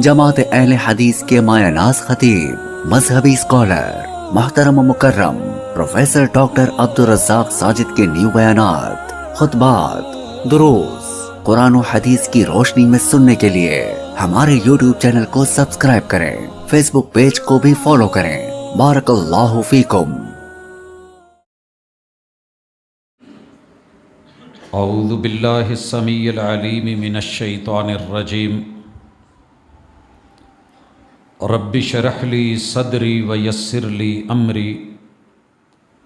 جماعت اہل حدیث کے مایہ ناز خطیب، مذہبی اسکالر، محترم و مکرم پروفیسر ڈاکٹر عبدالرزاق ساجد کے نیو بیانات، خطبات، دروس قرآن و حدیث کی روشنی میں سننے کے لیے ہمارے یوٹیوب چینل کو سبسکرائب کریں، فیس بک پیج کو بھی فالو کریں۔ بارک اللہ فیکم۔ اعوذ باللہ السمیع العلیم من الشیطان الرجیم۔ رب اشرح لی صدری ویسر لی امری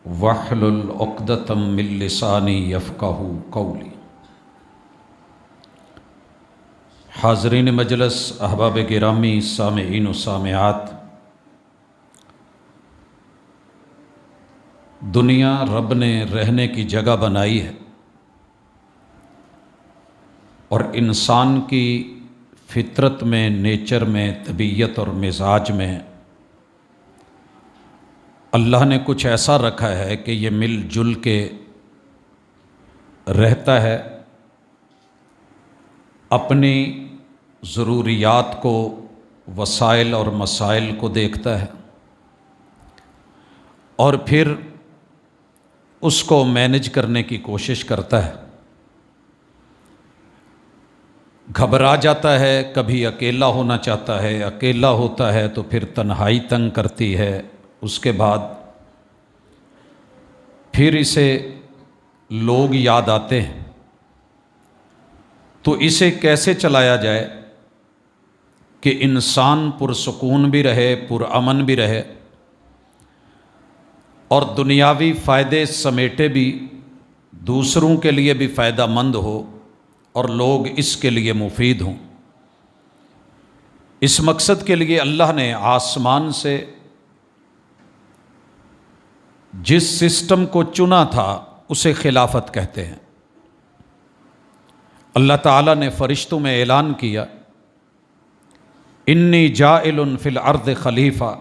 واحلل عقدۃ من لسانی یفقہوا قولی۔ حاضرین مجلس، احباب گرامی، سامعین و سامعات، دنیا رب نے رہنے کی جگہ بنائی ہے اور انسان کی فطرت میں، نیچر میں، طبیعت اور مزاج میں اللہ نے کچھ ایسا رکھا ہے کہ یہ مل جل کے رہتا ہے، اپنی ضروریات کو، وسائل اور مسائل کو دیکھتا ہے اور پھر اس کو مینج کرنے کی کوشش کرتا ہے۔ گھبرا جاتا ہے، کبھی اکیلا ہونا چاہتا ہے، اکیلا ہوتا ہے تو پھر تنہائی تنگ کرتی ہے، اس کے بعد پھر اسے لوگ یاد آتے ہیں۔ تو اسے کیسے چلایا جائے کہ انسان پرسکون بھی رہے، پرامن بھی رہے اور دنیاوی فائدے سمیٹے بھی، دوسروں کے لیے بھی فائدہ مند ہو اور لوگ اس کے لیے مفید ہوں۔ اس مقصد کے لیے اللہ نے آسمان سے جس سسٹم کو چنا تھا اسے خلافت کہتے ہیں۔ اللہ تعالیٰ نے فرشتوں میں اعلان کیا، انی جاعل فی الارض خلیفہ،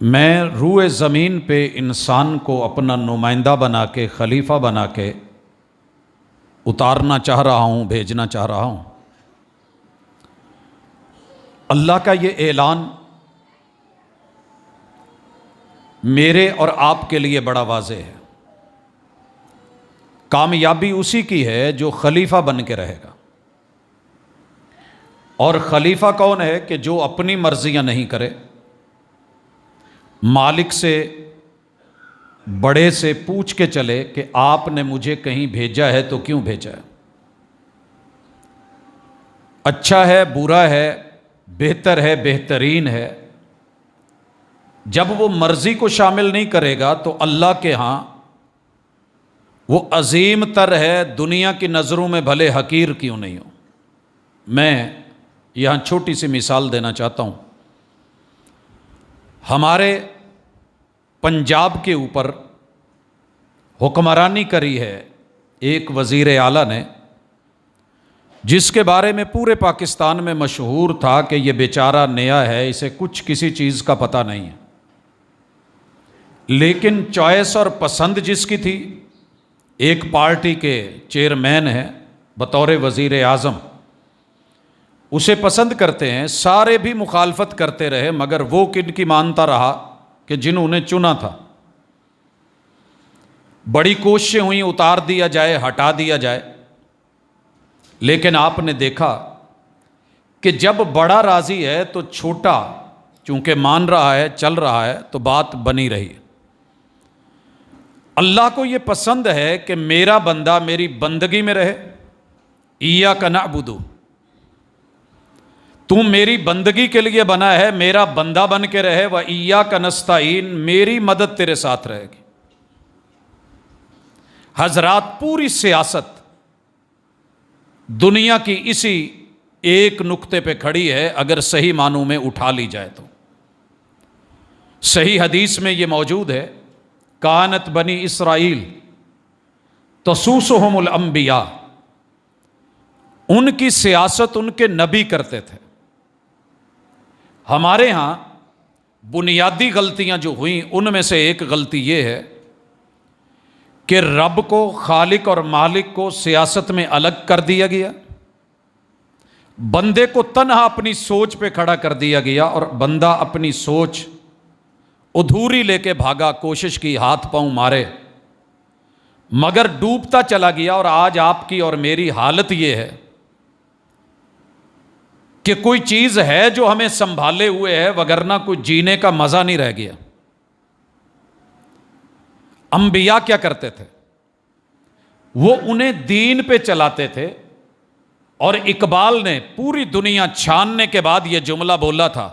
میں روئے زمین پہ انسان کو اپنا نمائندہ بنا کے، خلیفہ بنا کے اتارنا چاہ رہا ہوں، بھیجنا چاہ رہا ہوں۔ اللہ کا یہ اعلان میرے اور آپ کے لیے بڑا واضح ہے۔ کامیابی اسی کی ہے جو خلیفہ بن کے رہے گا۔ اور خلیفہ کون ہے؟ کہ جو اپنی مرضیاں نہیں کرے، مالک سے، بڑے سے پوچھ کے چلے کہ آپ نے مجھے کہیں بھیجا ہے تو کیوں بھیجا ہے، اچھا ہے، برا ہے، بہتر ہے، بہترین ہے۔ جب وہ مرضی کو شامل نہیں کرے گا تو اللہ کے ہاں وہ عظیم تر ہے، دنیا کی نظروں میں بھلے حقیر کیوں نہیں ہو۔ میں یہاں چھوٹی سی مثال دینا چاہتا ہوں۔ ہمارے پنجاب کے اوپر حکمرانی کری ہے ایک وزیر اعلیٰ نے، جس کے بارے میں پورے پاکستان میں مشہور تھا کہ یہ بیچارہ نیا ہے، اسے کچھ کسی چیز کا پتہ نہیں ہے، لیکن چوائس اور پسند جس کی تھی، ایک پارٹی کے چیئرمین ہیں بطور وزیر اعظم، اسے پسند کرتے ہیں، سارے بھی مخالفت کرتے رہے مگر وہ کن کی مانتا رہا کہ جنہوں نے چنا تھا۔ بڑی کوششیں ہوئیں اتار دیا جائے، ہٹا دیا جائے، لیکن آپ نے دیکھا کہ جب بڑا راضی ہے تو چھوٹا چونکہ مان رہا ہے، چل رہا ہے، تو بات بنی رہی۔ اللہ کو یہ پسند ہے کہ میرا بندہ میری بندگی میں رہے، ایاک نعبد، تو میری بندگی کے لیے بنا ہے، میرا بندہ بن کے رہے، و ایاک نستعین، میری مدد تیرے ساتھ رہے گی۔ حضرات، پوری سیاست دنیا کی اسی ایک نقطے پہ کھڑی ہے اگر صحیح معنوں میں اٹھا لی جائے تو۔ صحیح حدیث میں یہ موجود ہے، کانت بنی اسرائیل تسوسہم الانبیاء، ان کی سیاست ان کے نبی کرتے تھے۔ ہمارے ہاں بنیادی غلطیاں جو ہوئیں ان میں سے ایک غلطی یہ ہے کہ رب کو، خالق اور مالک کو سیاست میں الگ کر دیا گیا بندے کو تنہا اپنی سوچ پہ کھڑا کر دیا گیا اور بندہ اپنی سوچ ادھوری لے کے بھاگا، کوشش کی، ہاتھ پاؤں مارے، مگر ڈوبتا چلا گیا۔ اور آج آپ کی اور میری حالت یہ ہے کہ کوئی چیز ہے جو ہمیں سنبھالے ہوئے ہے، وگرنہ کوئی جینے کا مزہ نہیں رہ گیا۔ انبیاء کیا کرتے تھے؟ وہ انہیں دین پہ چلاتے تھے، اور اقبال نے پوری دنیا چھاننے کے بعد یہ جملہ بولا تھا،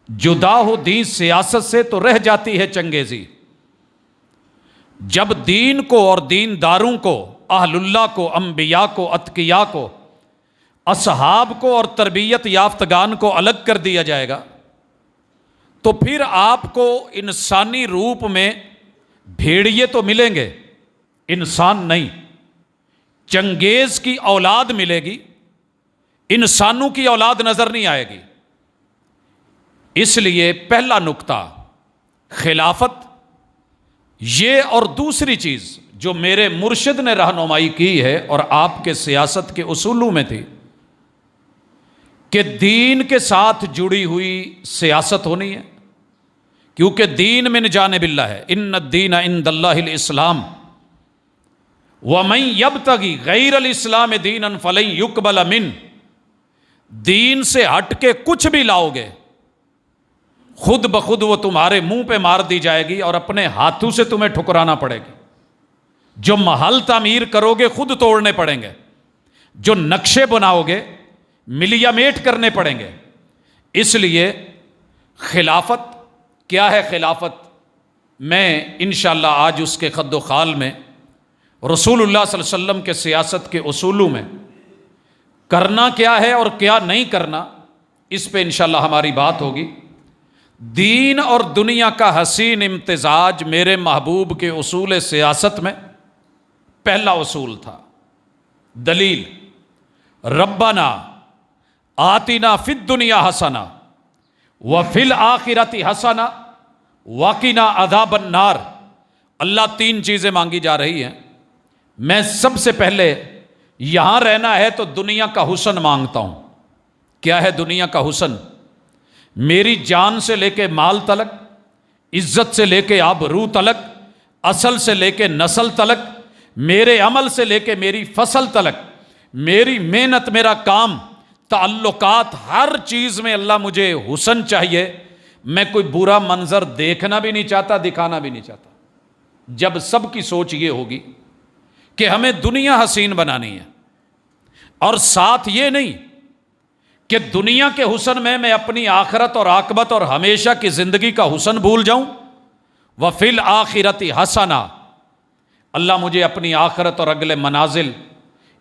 جدا ہو دین سیاست سے تو رہ جاتی ہے چنگیزی۔ جب دین کو اور دینداروں کو، اہل اللہ کو، انبیاء کو، اتقیاء کو، اصحاب کو اور تربیت یافتگان کو الگ کر دیا جائے گا، تو پھر آپ کو انسانی روپ میں بھیڑیے تو ملیں گے، انسان نہیں۔ چنگیز کی اولاد ملے گی، انسانوں کی اولاد نظر نہیں آئے گی۔ اس لیے پہلا نکتہ خلافت یہ، اور دوسری چیز جو میرے مرشد نے رہنمائی کی ہے اور آپ کے سیاست کے اصولوں میں تھی کہ دین کے ساتھ جڑی ہوئی سیاست ہونی ہے، کیونکہ دین من جانب اللہ ہے، ان الدین عند اللہ الاسلام وَمَن يَبْتَغِي غَيْرَ الْإِسْلَامِ دِينًا فَلَن يُقْبَلَ مِنْهُ۔ دین سے ہٹ کے کچھ بھی لاؤ گے، خود بخود وہ تمہارے منہ پہ مار دی جائے گی اور اپنے ہاتھوں سے تمہیں ٹھکرانا پڑے گی۔ جو محل تعمیر کرو گے خود توڑنے پڑیں گے، جو نقشے بناؤ گے ملیا میٹ کرنے پڑیں گے۔ اس لیے خلافت کیا ہے؟ خلافت میں انشاءاللہ آج اس کے خد و خال میں رسول اللہ صلی اللہ علیہ وسلم کے سیاست کے اصولوں میں کرنا کیا ہے اور کیا نہیں کرنا، اس پہ انشاءاللہ ہماری بات ہوگی۔ دین اور دنیا کا حسین امتزاج میرے محبوب کے اصول سیاست میں پہلا اصول تھا۔ دلیل: ربنا آتنا فی الدنیا حسنہ وفی الآخرۃ حسنہ وقنا عذاب النار۔ اللہ تین چیزیں مانگی جا رہی ہیں، میں سب سے پہلے یہاں رہنا ہے تو دنیا کا حسن مانگتا ہوں۔ کیا ہے دنیا کا حسن؟ میری جان سے لے کے مال تلک، عزت سے لے کے آبرو تلک، اصل سے لے کے نسل تلک، میرے عمل سے لے کے میری فصل تلک، میری محنت، میرا کام، تعلقات، ہر چیز میں اللہ مجھے حسن چاہیے۔ میں کوئی برا منظر دیکھنا بھی نہیں چاہتا، دکھانا بھی نہیں چاہتا۔ جب سب کی سوچ یہ ہوگی کہ ہمیں دنیا حسین بنانی ہے، اور ساتھ یہ نہیں کہ دنیا کے حسن میں اپنی آخرت اور عاقبت اور ہمیشہ کی زندگی کا حسن بھول جاؤں۔ وَفِي الْآخِرَةِ حَسَنًا، اللہ مجھے اپنی آخرت اور اگلے منازل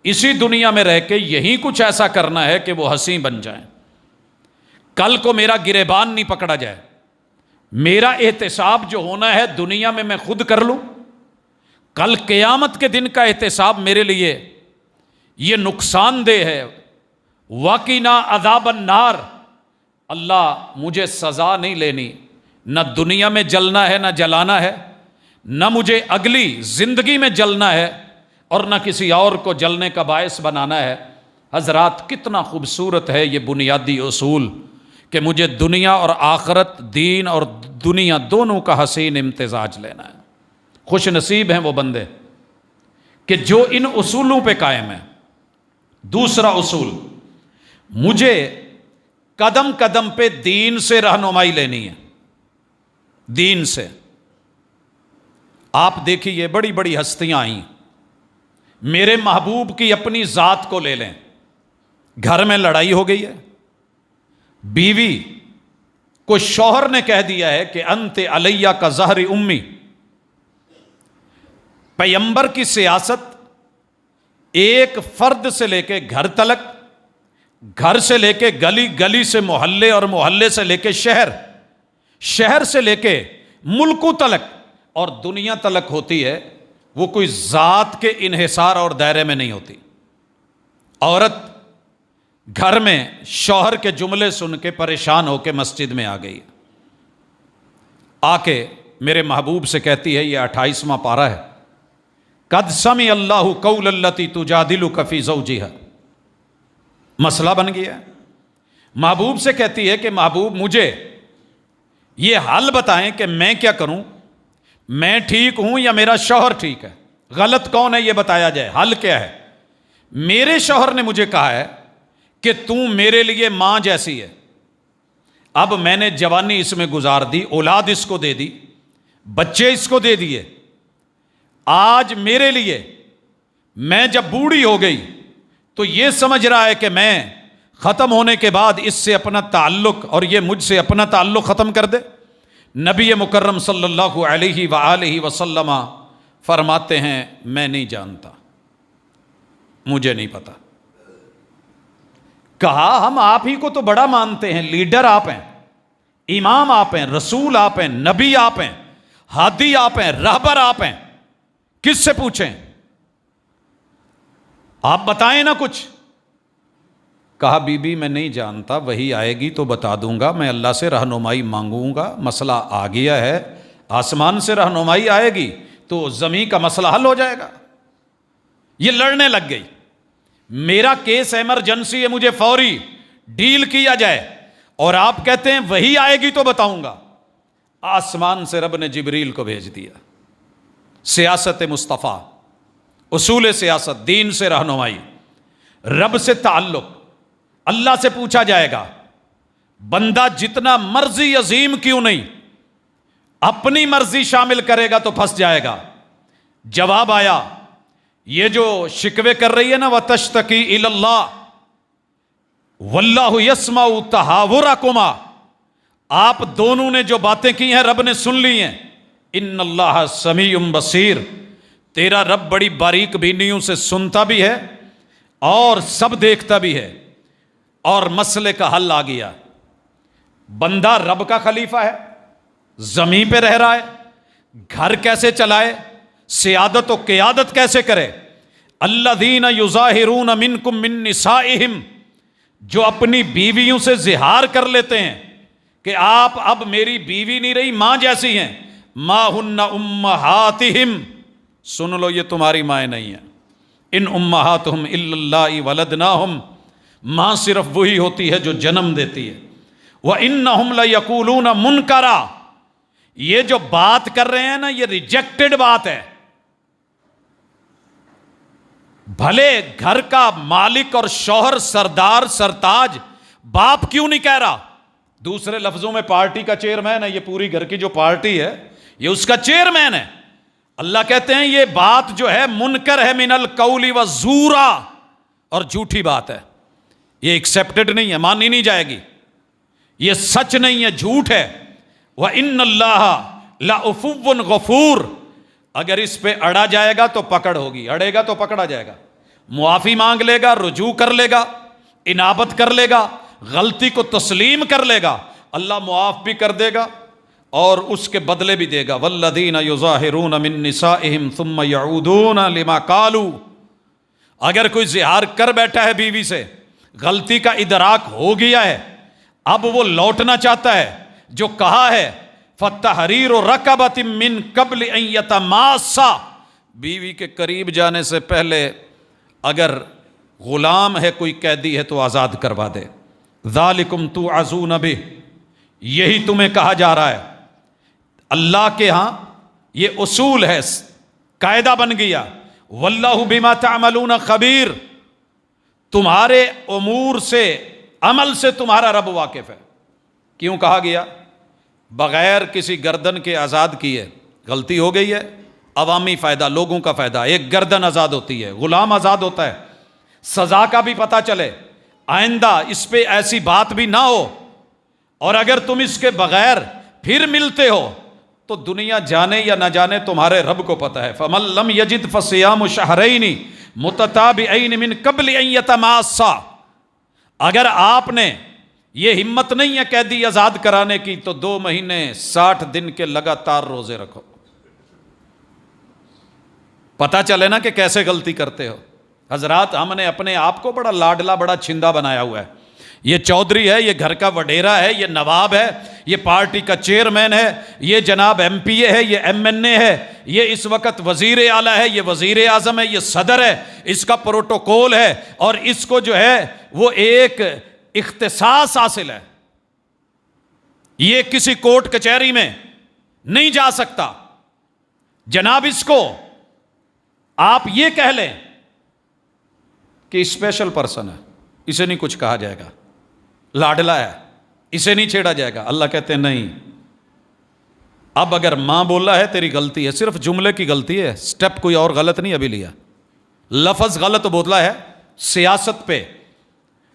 اسی دنیا میں رہ کے یہی کچھ ایسا کرنا ہے کہ وہ حسین بن جائیں، کل کو میرا گریبان نہیں پکڑا جائے۔ میرا احتساب جو ہونا ہے دنیا میں خود کر لوں، کل قیامت کے دن کا احتساب میرے لیے یہ نقصان دہ ہے۔ وَقِنَا عَذَابَ النَّارِ، اللہ مجھے سزا نہیں لینی، نہ دنیا میں جلنا ہے، نہ جلانا ہے، نہ مجھے اگلی زندگی میں جلنا ہے، اور نہ کسی اور کو جلنے کا باعث بنانا ہے۔ حضرات کتنا خوبصورت ہے یہ بنیادی اصول کہ مجھے دنیا اور آخرت، دین اور دنیا دونوں کا حسین امتزاج لینا ہے۔ خوش نصیب ہیں وہ بندے کہ جو ان اصولوں پہ قائم ہیں۔ دوسرا اصول، مجھے قدم قدم پہ دین سے رہنمائی لینی ہے، دین سے۔ آپ دیکھیے بڑی بڑی ہستیاں آئیں، میرے محبوب کی اپنی ذات کو لے لیں، گھر میں لڑائی ہو گئی ہے، بیوی کو شوہر نے کہہ دیا ہے کہ انت علیہ کا ظہر امی۔ پیغمبر کی سیاست ایک فرد سے لے کے گھر تلک، گھر سے لے کے گلی، گلی سے محلے، اور محلے سے لے کے شہر، شہر سے لے کے ملکوں تلک اور دنیا تلک ہوتی ہے۔ وہ کوئی ذات کے انحصار اور دائرے میں نہیں ہوتی۔ عورت گھر میں شوہر کے جملے سن کے پریشان ہو کے مسجد میں آ گئی، آ کے میرے محبوب سے کہتی ہے، یہ 28واں پارہ ہے، قد سمع اللہ قول التی تجادلک فی زوجہا، مسئلہ بن گیا ہے. محبوب سے کہتی ہے کہ محبوب مجھے یہ حل بتائیں کہ میں کیا کروں, میں ٹھیک ہوں یا میرا شوہر ٹھیک ہے, غلط کون ہے یہ بتایا جائے, حل کیا ہے. میرے شوہر نے مجھے کہا ہے کہ تم میرے لیے ماں جیسی ہے. اب میں نے جوانی اس میں گزار دی, اولاد اس کو دے دی, بچے اس کو دے دیے. آج میرے لیے میں جب بوڑھی ہو گئی تو یہ سمجھ رہا ہے کہ میں ختم ہونے کے بعد اس سے اپنا تعلق اور یہ مجھ سے اپنا تعلق ختم کر دے. نبی مکرم صلی اللہ علیہ وآلہ وسلم فرماتے ہیں میں نہیں جانتا, مجھے نہیں پتا. کہا ہم آپ ہی کو تو بڑا مانتے ہیں, لیڈر آپ ہیں, امام آپ ہیں, رسول آپ ہیں, نبی آپ ہیں, ہادی آپ ہیں, رہبر آپ ہیں, کس سے پوچھیں, آپ بتائیں نا کچھ. کہا بی بی میں نہیں جانتا, وہی آئے گی تو بتا دوں گا, میں اللہ سے رہنمائی مانگوں گا. مسئلہ آ گیا ہے, آسمان سے رہنمائی آئے گی تو زمین کا مسئلہ حل ہو جائے گا. یہ لڑنے لگ گئی, میرا کیس ایمرجنسی ہے, مجھے فوری ڈیل کیا جائے, اور آپ کہتے ہیں وہی آئے گی تو بتاؤں گا. آسمان سے رب نے جبریل کو بھیج دیا. سیاست مصطفیٰ, اصول سیاست, دین سے رہنمائی, رب سے تعلق. اللہ سے پوچھا جائے گا بندہ جتنا مرضی عظیم کیوں نہیں, اپنی مرضی شامل کرے گا تو پھنس جائے گا. جواب آیا, یہ جو شکوے کر رہی ہے نا, وَتَشْتَكِي إِلَى اللَّهِ وَاللَّهُ يَسْمَعُ تَحَاوُرَكُمَا, آپ دونوں نے جو باتیں کی ہیں رب نے سن لی ہیں. ان اللہ سمیع بصیر, تیرا رب بڑی باریک بینیوں سے سنتا بھی ہے اور سب دیکھتا بھی ہے. اور مسئلے کا حل آ گیا. بندہ رب کا خلیفہ ہے, زمین پہ رہ رہا ہے, گھر کیسے چلائے, سیادت و قیادت کیسے کرے. الذین یظاہرون منکم من نسائہم, جو اپنی بیویوں سے زہار کر لیتے ہیں کہ آپ اب میری بیوی نہیں رہی, ماں جیسی ہیں. ما ہن امہاتہم, سن لو یہ تمہاری مائیں نہیں ہیں. ان امہاتہم الا اللہ ولدناہم, ماں صرف وہی ہوتی ہے جو جنم دیتی ہے. وَإِنَّهُمْ لَيَقُولُونَ مُنْكَرًا, یہ جو بات کر رہے ہیں نا یہ ریجیکٹڈ بات ہے. بھلے گھر کا مالک اور شوہر, سردار, سرتاج, باپ کیوں نہیں کہہ رہا. دوسرے لفظوں میں پارٹی کا چیئرمین ہے, یہ پوری گھر کی جو پارٹی ہے یہ اس کا چیئرمین ہے. اللہ کہتے ہیں یہ بات جو ہے منکر ہے, من القول والزورا, اور جھوٹی بات ہے, یہ ایکسیپٹڈ نہیں ہے, مانی نہیں جائے گی, یہ سچ نہیں ہے, جھوٹ ہے. وَإِنَّ اللَّهَ لَعَفُوٌّ غَفُورٌ, اگر اس پہ اڑا جائے گا تو پکڑ ہوگی, اڑے گا تو پکڑا جائے گا. معافی مانگ لے گا, رجوع کر لے گا, انابت کر لے گا, غلطی کو تسلیم کر لے گا, اللہ معاف بھی کر دے گا اور اس کے بدلے بھی دے گا. وَالَّذِينَ يُظَاهِرُونَ مِن نِّسَائِهِمْ ثُمَّ يَعُودُونَ لِمَا قَالُوا, اگر کوئی زہار کر بیٹھا ہے بیوی سے, غلطی کا ادراک ہو گیا ہے, اب وہ لوٹنا چاہتا ہے, جو کہا ہے فَتَحْرِيرُ رَقَبَةٍ مِّن قَبْلِ أَن يَتَمَاسَّا, بیوی کے قریب جانے سے پہلے اگر غلام ہے, کوئی قیدی ہے تو آزاد کروا دے. ذَلِكُمْ تُوعَظُونَ بِهِ, یہی تمہیں کہا جا رہا ہے. اللہ کے ہاں یہ اصول ہے, قاعدہ بن گیا. وَاللَّهُ بِمَا تَعْمَلُونَ خَبِيرٌ, تمہارے امور سے, عمل سے تمہارا رب واقف ہے. کیوں کہا گیا؟ بغیر کسی گردن کے آزاد کیے غلطی ہو گئی ہے, عوامی فائدہ, لوگوں کا فائدہ, ایک گردن آزاد ہوتی ہے, غلام آزاد ہوتا ہے, سزا کا بھی پتہ چلے, آئندہ اس پہ ایسی بات بھی نہ ہو. اور اگر تم اس کے بغیر پھر ملتے ہو تو دنیا جانے یا نہ جانے تمہارے رب کو پتہ ہے. فَمَن لَّمْ يَجِدْ فَصِيَامُ شَهْرَيْنِ مُتَتَابِعَيْنِ مِن قَبْلِ أَن يَتَمَاسَّا, اگر آپ نے یہ ہمت نہیں ہے قیدی آزاد کرانے کی تو 2 مہینے 60 دن کے لگاتار روزے رکھو, پتہ چلے نا کہ کیسے غلطی کرتے ہو. حضرات ہم نے اپنے آپ کو بڑا لاڈلا, بڑا چھندا بنایا ہوا ہے. یہ چودھری ہے، یہ گھر کا وڈیرا ہے، یہ نواب ہے، یہ پارٹی کا چیئرمین ہے، یہ جناب ایم پی اے ہے، یہ ایم این اے ہے، یہ اس وقت وزیر اعلیٰ ہے، یہ وزیر اعظم ہے، یہ صدر ہے، اس کا پروٹوکول ہے، اور اس کو جو ہے وہ ایک اختصاص حاصل ہے، یہ کسی کورٹ کچہری میں نہیں جا سکتا۔ جناب اس کو آپ یہ کہہ لیں کہ اسپیشل پرسن ہے، اسے نہیں کچھ کہا جائے گا، لاڈلا ہے، اسے نہیں چھیڑا جائے گا۔ اللہ کہتے ہیں نہیں، اب اگر ماں بولا ہے تیری غلطی ہے، صرف جملے کی غلطی ہے، سٹیپ کوئی اور غلط نہیں ابھی لیا، لفظ غلط بولا ہے۔ سیاست پہ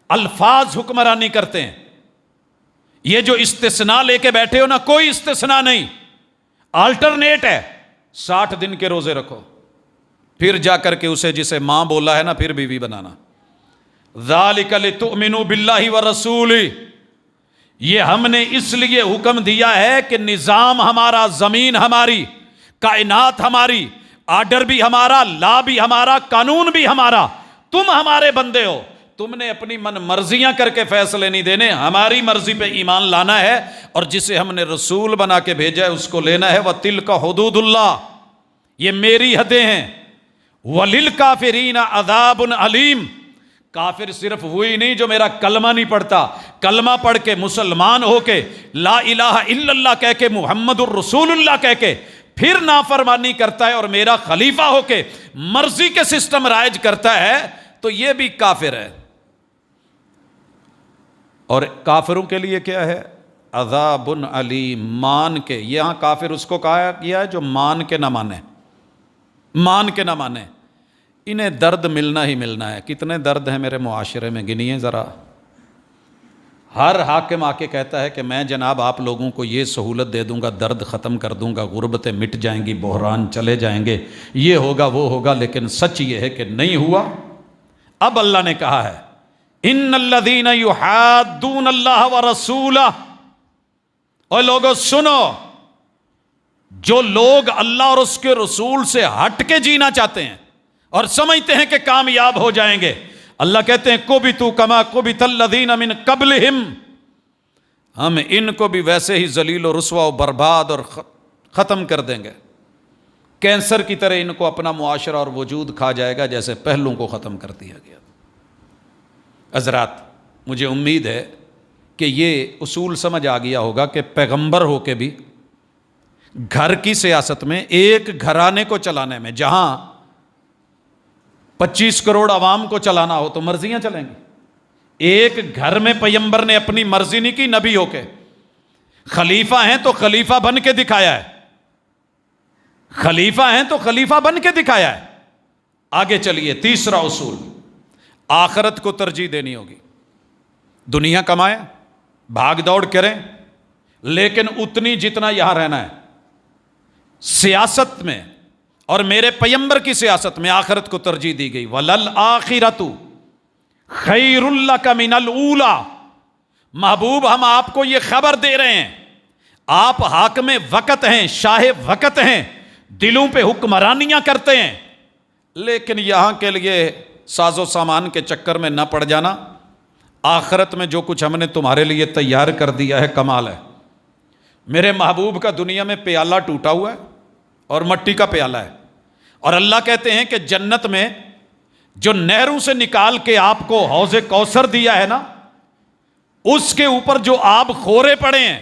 الفاظ حکمرانی کرتے ہیں، یہ جو استثناء لے کے بیٹھے ہو نا، کوئی استثناء نہیں، آلٹرنیٹ ہے۔ 60 دن کے روزے رکھو، پھر جا کر کے اسے جسے ماں بولا ہے نا پھر بیوی بنانا۔ ذالک لتؤمنوا باللہ ورسولہ، یہ ہم نے اس لیے حکم دیا ہے کہ نظام ہمارا، زمین ہماری، کائنات ہماری، آرڈر بھی ہمارا، لا بھی ہمارا، قانون بھی ہمارا، تم ہمارے بندے ہو، تم نے اپنی من مرضیاں کر کے فیصلے نہیں دینے، ہماری مرضی پہ ایمان لانا ہے، اور جسے ہم نے رسول بنا کے بھیجا ہے اس کو لینا ہے۔ وَتِلْكَ حُدُودُ اللَّهِ، یہ میری حدیں ہیں۔ وَلِلْكَافِرِينَ عَذَابٌ عَلِيمٌ، کافر صرف وہی نہیں جو میرا کلمہ نہیں پڑھتا، کلمہ پڑھ کے مسلمان ہو کے لا الہ الا اللہ کہہ کے محمد الرسول اللہ کہہ کے پھر نافرمانی کرتا ہے اور میرا خلیفہ ہو کے مرضی کے سسٹم رائج کرتا ہے، تو یہ بھی کافر ہے۔ اور کافروں کے لیے کیا ہے؟ عذاب علیم، مان کے، یہاں کافر اس کو کہا گیا ہے جو مان کے نہ مانے، مان کے نہ مانے، انہیں درد ملنا ہی ملنا ہے۔ کتنے درد ہیں میرے معاشرے میں، گنیے ذرا۔ ہر حاکم آ کے کہتا ہے کہ میں جناب آپ لوگوں کو یہ سہولت دے دوں گا، درد ختم کر دوں گا، غربتیں مٹ جائیں گی، بحران چلے جائیں گے، یہ ہوگا وہ ہوگا، لیکن سچ یہ ہے کہ نہیں ہوا۔ اب اللہ نے کہا ہے ان الذین یحادون اللہ ورسولہ، اور لوگوں سنو، جو لوگ اللہ اور اس کے رسول سے ہٹ کے جینا چاہتے ہیں اور سمجھتے ہیں کہ کامیاب ہو جائیں گے، اللہ کہتے ہیں کبتوا کما کبت الذین من قبلہم، ہم ان کو بھی ویسے ہی ذلیل و رسوا و برباد اور ختم کر دیں گے، کینسر کی طرح ان کو اپنا معاشرہ اور وجود کھا جائے گا جیسے پہلوں کو ختم کر دیا گیا۔ حضرات، مجھے امید ہے کہ یہ اصول سمجھ آ گیا ہوگا کہ پیغمبر ہو کے بھی گھر کی سیاست میں، ایک گھرانے کو چلانے میں، جہاں 25 کروڑ عوام کو چلانا ہو تو مرضیاں چلیں گی۔ ایک گھر میں پیغمبر نے اپنی مرضی نہیں کی، نبی ہو کے، خلیفہ ہیں تو خلیفہ بن کے دکھایا ہے، خلیفہ ہیں تو خلیفہ بن کے دکھایا ہے۔ آگے چلیے، تیسرا اصول، آخرت کو ترجیح دینی ہوگی۔ دنیا کمائیں، بھاگ دوڑ کریں، لیکن اتنی جتنا یہاں رہنا ہے۔ سیاست میں اور میرے پیغمبر کی سیاست میں آخرت کو ترجیح دی گئی۔ وَلَلْآخِرَةُ خَيْرٌ لَكَ مِنَ الْأُولَىٰ، محبوب ہم آپ کو یہ خبر دے رہے ہیں، آپ حاکم وقت ہیں، شاہ وقت ہیں، دلوں پہ حکمرانیاں کرتے ہیں، لیکن یہاں کے لیے ساز و سامان کے چکر میں نہ پڑ جانا، آخرت میں جو کچھ ہم نے تمہارے لیے تیار کر دیا ہے کمال ہے۔ میرے محبوب کا دنیا میں پیالہ ٹوٹا ہوا ہے اور مٹی کا پیالہ ہے، اور اللہ کہتے ہیں کہ جنت میں جو نہروں سے نکال کے آپ کو حوض کوثر دیا ہے نا، اس کے اوپر جو آب خورے پڑے ہیں،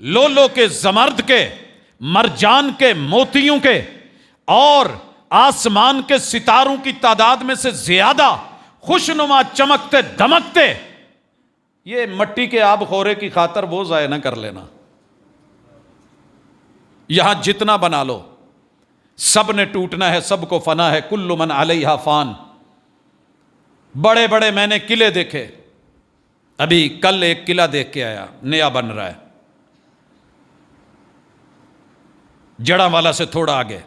لولو کے، زمرد کے، مرجان کے، موتیوں کے، اور آسمان کے ستاروں کی تعداد میں سے زیادہ خوشنما، چمکتے دمکتے، یہ مٹی کے آب خورے کی خاطر وہ ضائع نہ کر لینا۔ یہاں جتنا بنا لو، سب نے ٹوٹنا ہے، سب کو فنا ہے، کل من علیہا فان۔ بڑے بڑے میں نے قلعے دیکھے، ابھی کل ایک قلعہ دیکھ کے آیا، نیا بن رہا ہے، جڑا والا سے تھوڑا آگے،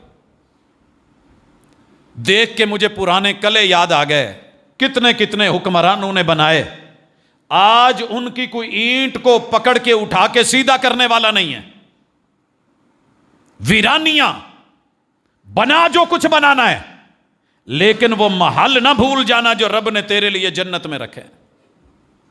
دیکھ کے مجھے پرانے قلعے یاد آ گئے، کتنے کتنے حکمرانوں نے بنائے، آج ان کی کوئی اینٹ کو پکڑ کے اٹھا کے سیدھا کرنے والا نہیں ہے، ویرانیاں، بنا جو کچھ بنانا ہے، لیکن وہ محل نہ بھول جانا جو رب نے تیرے لیے جنت میں رکھے۔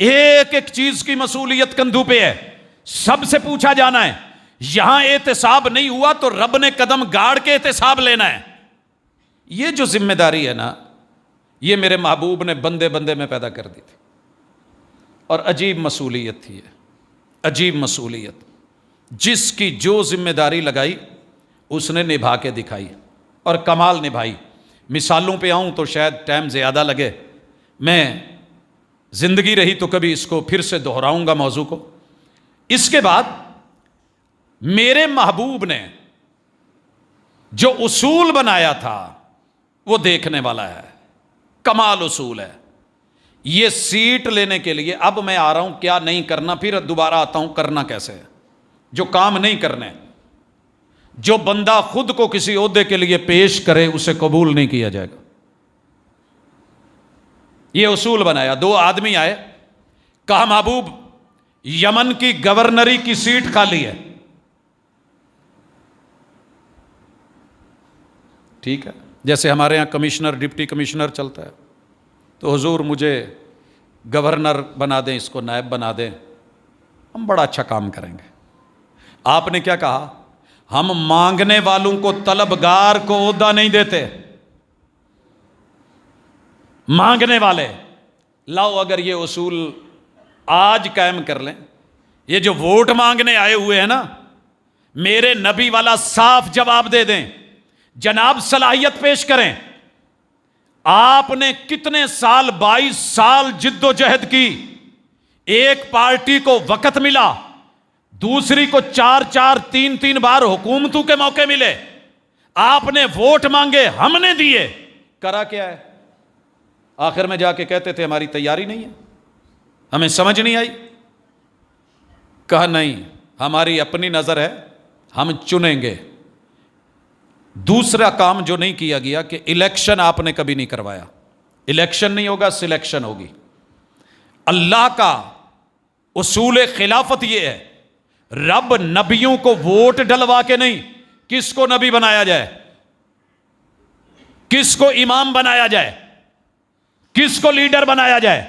ایک ایک چیز کی مسئولیت کندھوں پہ ہے، سب سے پوچھا جانا ہے. یہاں احتساب نہیں ہوا تو رب نے قدم گاڑ کے احتساب لینا ہے. یہ جو ذمہ داری ہے نا، یہ میرے محبوب نے بندے بندے میں پیدا کر دی تھی. اور عجیب مسئولیت تھی یہ، عجیب مسئولیت. جس کی جو ذمہ داری لگائی اس نے نبھا کے دکھائی اور کمال نبھائی. مثالوں پہ آؤں تو شاید ٹائم زیادہ لگے، میں زندگی رہی تو کبھی اس کو پھر سے دہراؤں گا موضوع کو. اس کے بعد میرے محبوب نے جو اصول بنایا تھا وہ دیکھنے والا ہے، کمال اصول ہے. یہ سیٹ لینے کے لیے اب میں آ رہا ہوں کیا نہیں کرنا، پھر دوبارہ آتا ہوں کرنا کیسے ہے. جو کام نہیں کرنے، جو بندہ خود کو کسی عہدے کے لیے پیش کرے اسے قبول نہیں کیا جائے گا. یہ اصول بنایا. 2 آدمی آئے، کہا محبوب یمن کی گورنری کی سیٹ خالی ہے. ٹھیک ہے، جیسے ہمارے ہاں کمشنر ڈپٹی کمشنر چلتا ہے، تو حضور مجھے گورنر بنا دیں، اس کو نائب بنا دیں، ہم بڑا اچھا کام کریں گے. آپ نے کیا کہا؟ ہم مانگنے والوں کو، طلبگار کو عہدہ نہیں دیتے. مانگنے والے لاؤ. اگر یہ اصول آج قائم کر لیں، یہ جو ووٹ مانگنے آئے ہوئے ہیں نا، میرے نبی والا صاف جواب دے دیں، جناب صلاحیت پیش کریں. آپ نے کتنے سال، 22 سال جد و جہد کی، ایک پارٹی کو وقت ملا، دوسری کو 4-3 بار حکومتوں کے موقع ملے، آپ نے ووٹ مانگے، ہم نے دیے. کرا کیا ہے؟ آخر میں جا کے کہتے تھے ہماری تیاری نہیں ہے، ہمیں سمجھ نہیں آئی. کہا نہیں، ہماری اپنی نظر ہے، ہم چنیں گے. دوسرا کام جو نہیں کیا گیا کہ الیکشن آپ نے کبھی نہیں کروایا. الیکشن نہیں ہوگا، سلیکشن ہوگی. اللہ کا اصول خلافت یہ ہے، رب نبیوں کو ووٹ ڈلوا کے نہیں، کس کو نبی بنایا جائے، کس کو امام بنایا جائے، کس کو لیڈر بنایا جائے،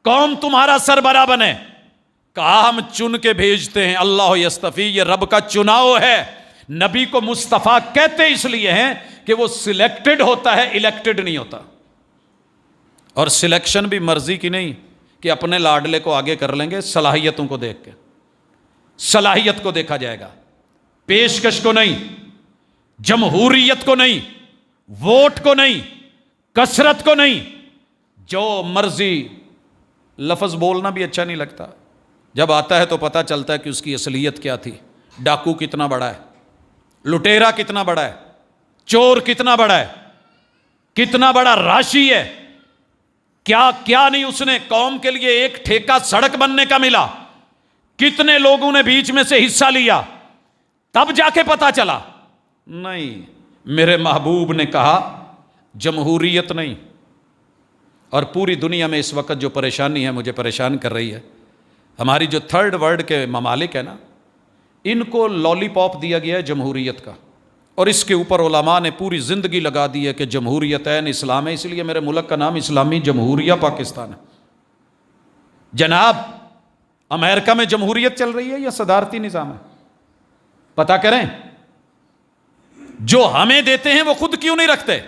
قوم تمہارا سربراہ بنے. کہا ہم چن کے بھیجتے ہیں. اللہ یستفی، یہ رب کا چناؤ ہے. نبی کو مصطفیٰ کہتے اس لیے ہیں کہ وہ سلیکٹڈ ہوتا ہے، الیکٹڈ نہیں ہوتا. اور سلیکشن بھی مرضی کی نہیں کہ اپنے لاڈلے کو آگے کر لیں گے، صلاحیتوں کو دیکھ کے. صلاحیت کو دیکھا جائے گا، پیشکش کو نہیں، جمہوریت کو نہیں، ووٹ کو نہیں، کثرت کو نہیں. جو مرضی، لفظ بولنا بھی اچھا نہیں لگتا، جب آتا ہے تو پتہ چلتا ہے کہ اس کی اصلیت کیا تھی. ڈاکو کتنا بڑا ہے، لٹیرا کتنا بڑا ہے، چور کتنا بڑا ہے، کتنا بڑا راشی ہے، کیا کیا نہیں اس نے قوم کے لیے. ایک ٹھیکہ سڑک بننے کا ملا، کتنے لوگوں نے بیچ میں سے حصہ لیا، تب جا کے پتا چلا. نہیں، میرے محبوب نے کہا جمہوریت نہیں. اور پوری دنیا میں اس وقت جو پریشانی ہے، مجھے پریشان کر رہی ہے، ہماری جو 3rd ورلڈ کے ممالک ہیں نا، ان کو لالی پاپ دیا گیا ہے جمہوریت کا، اور اس کے اوپر علماء نے پوری زندگی لگا دی ہے کہ جمہوریت عین اسلام ہے. اس لیے میرے ملک کا نام اسلامی جمہوریہ پاکستان ہے. جناب، امریکہ میں جمہوریت چل رہی ہے یا صدارتی نظام ہے؟ پتہ کریں. جو ہمیں دیتے ہیں وہ خود کیوں نہیں رکھتے؟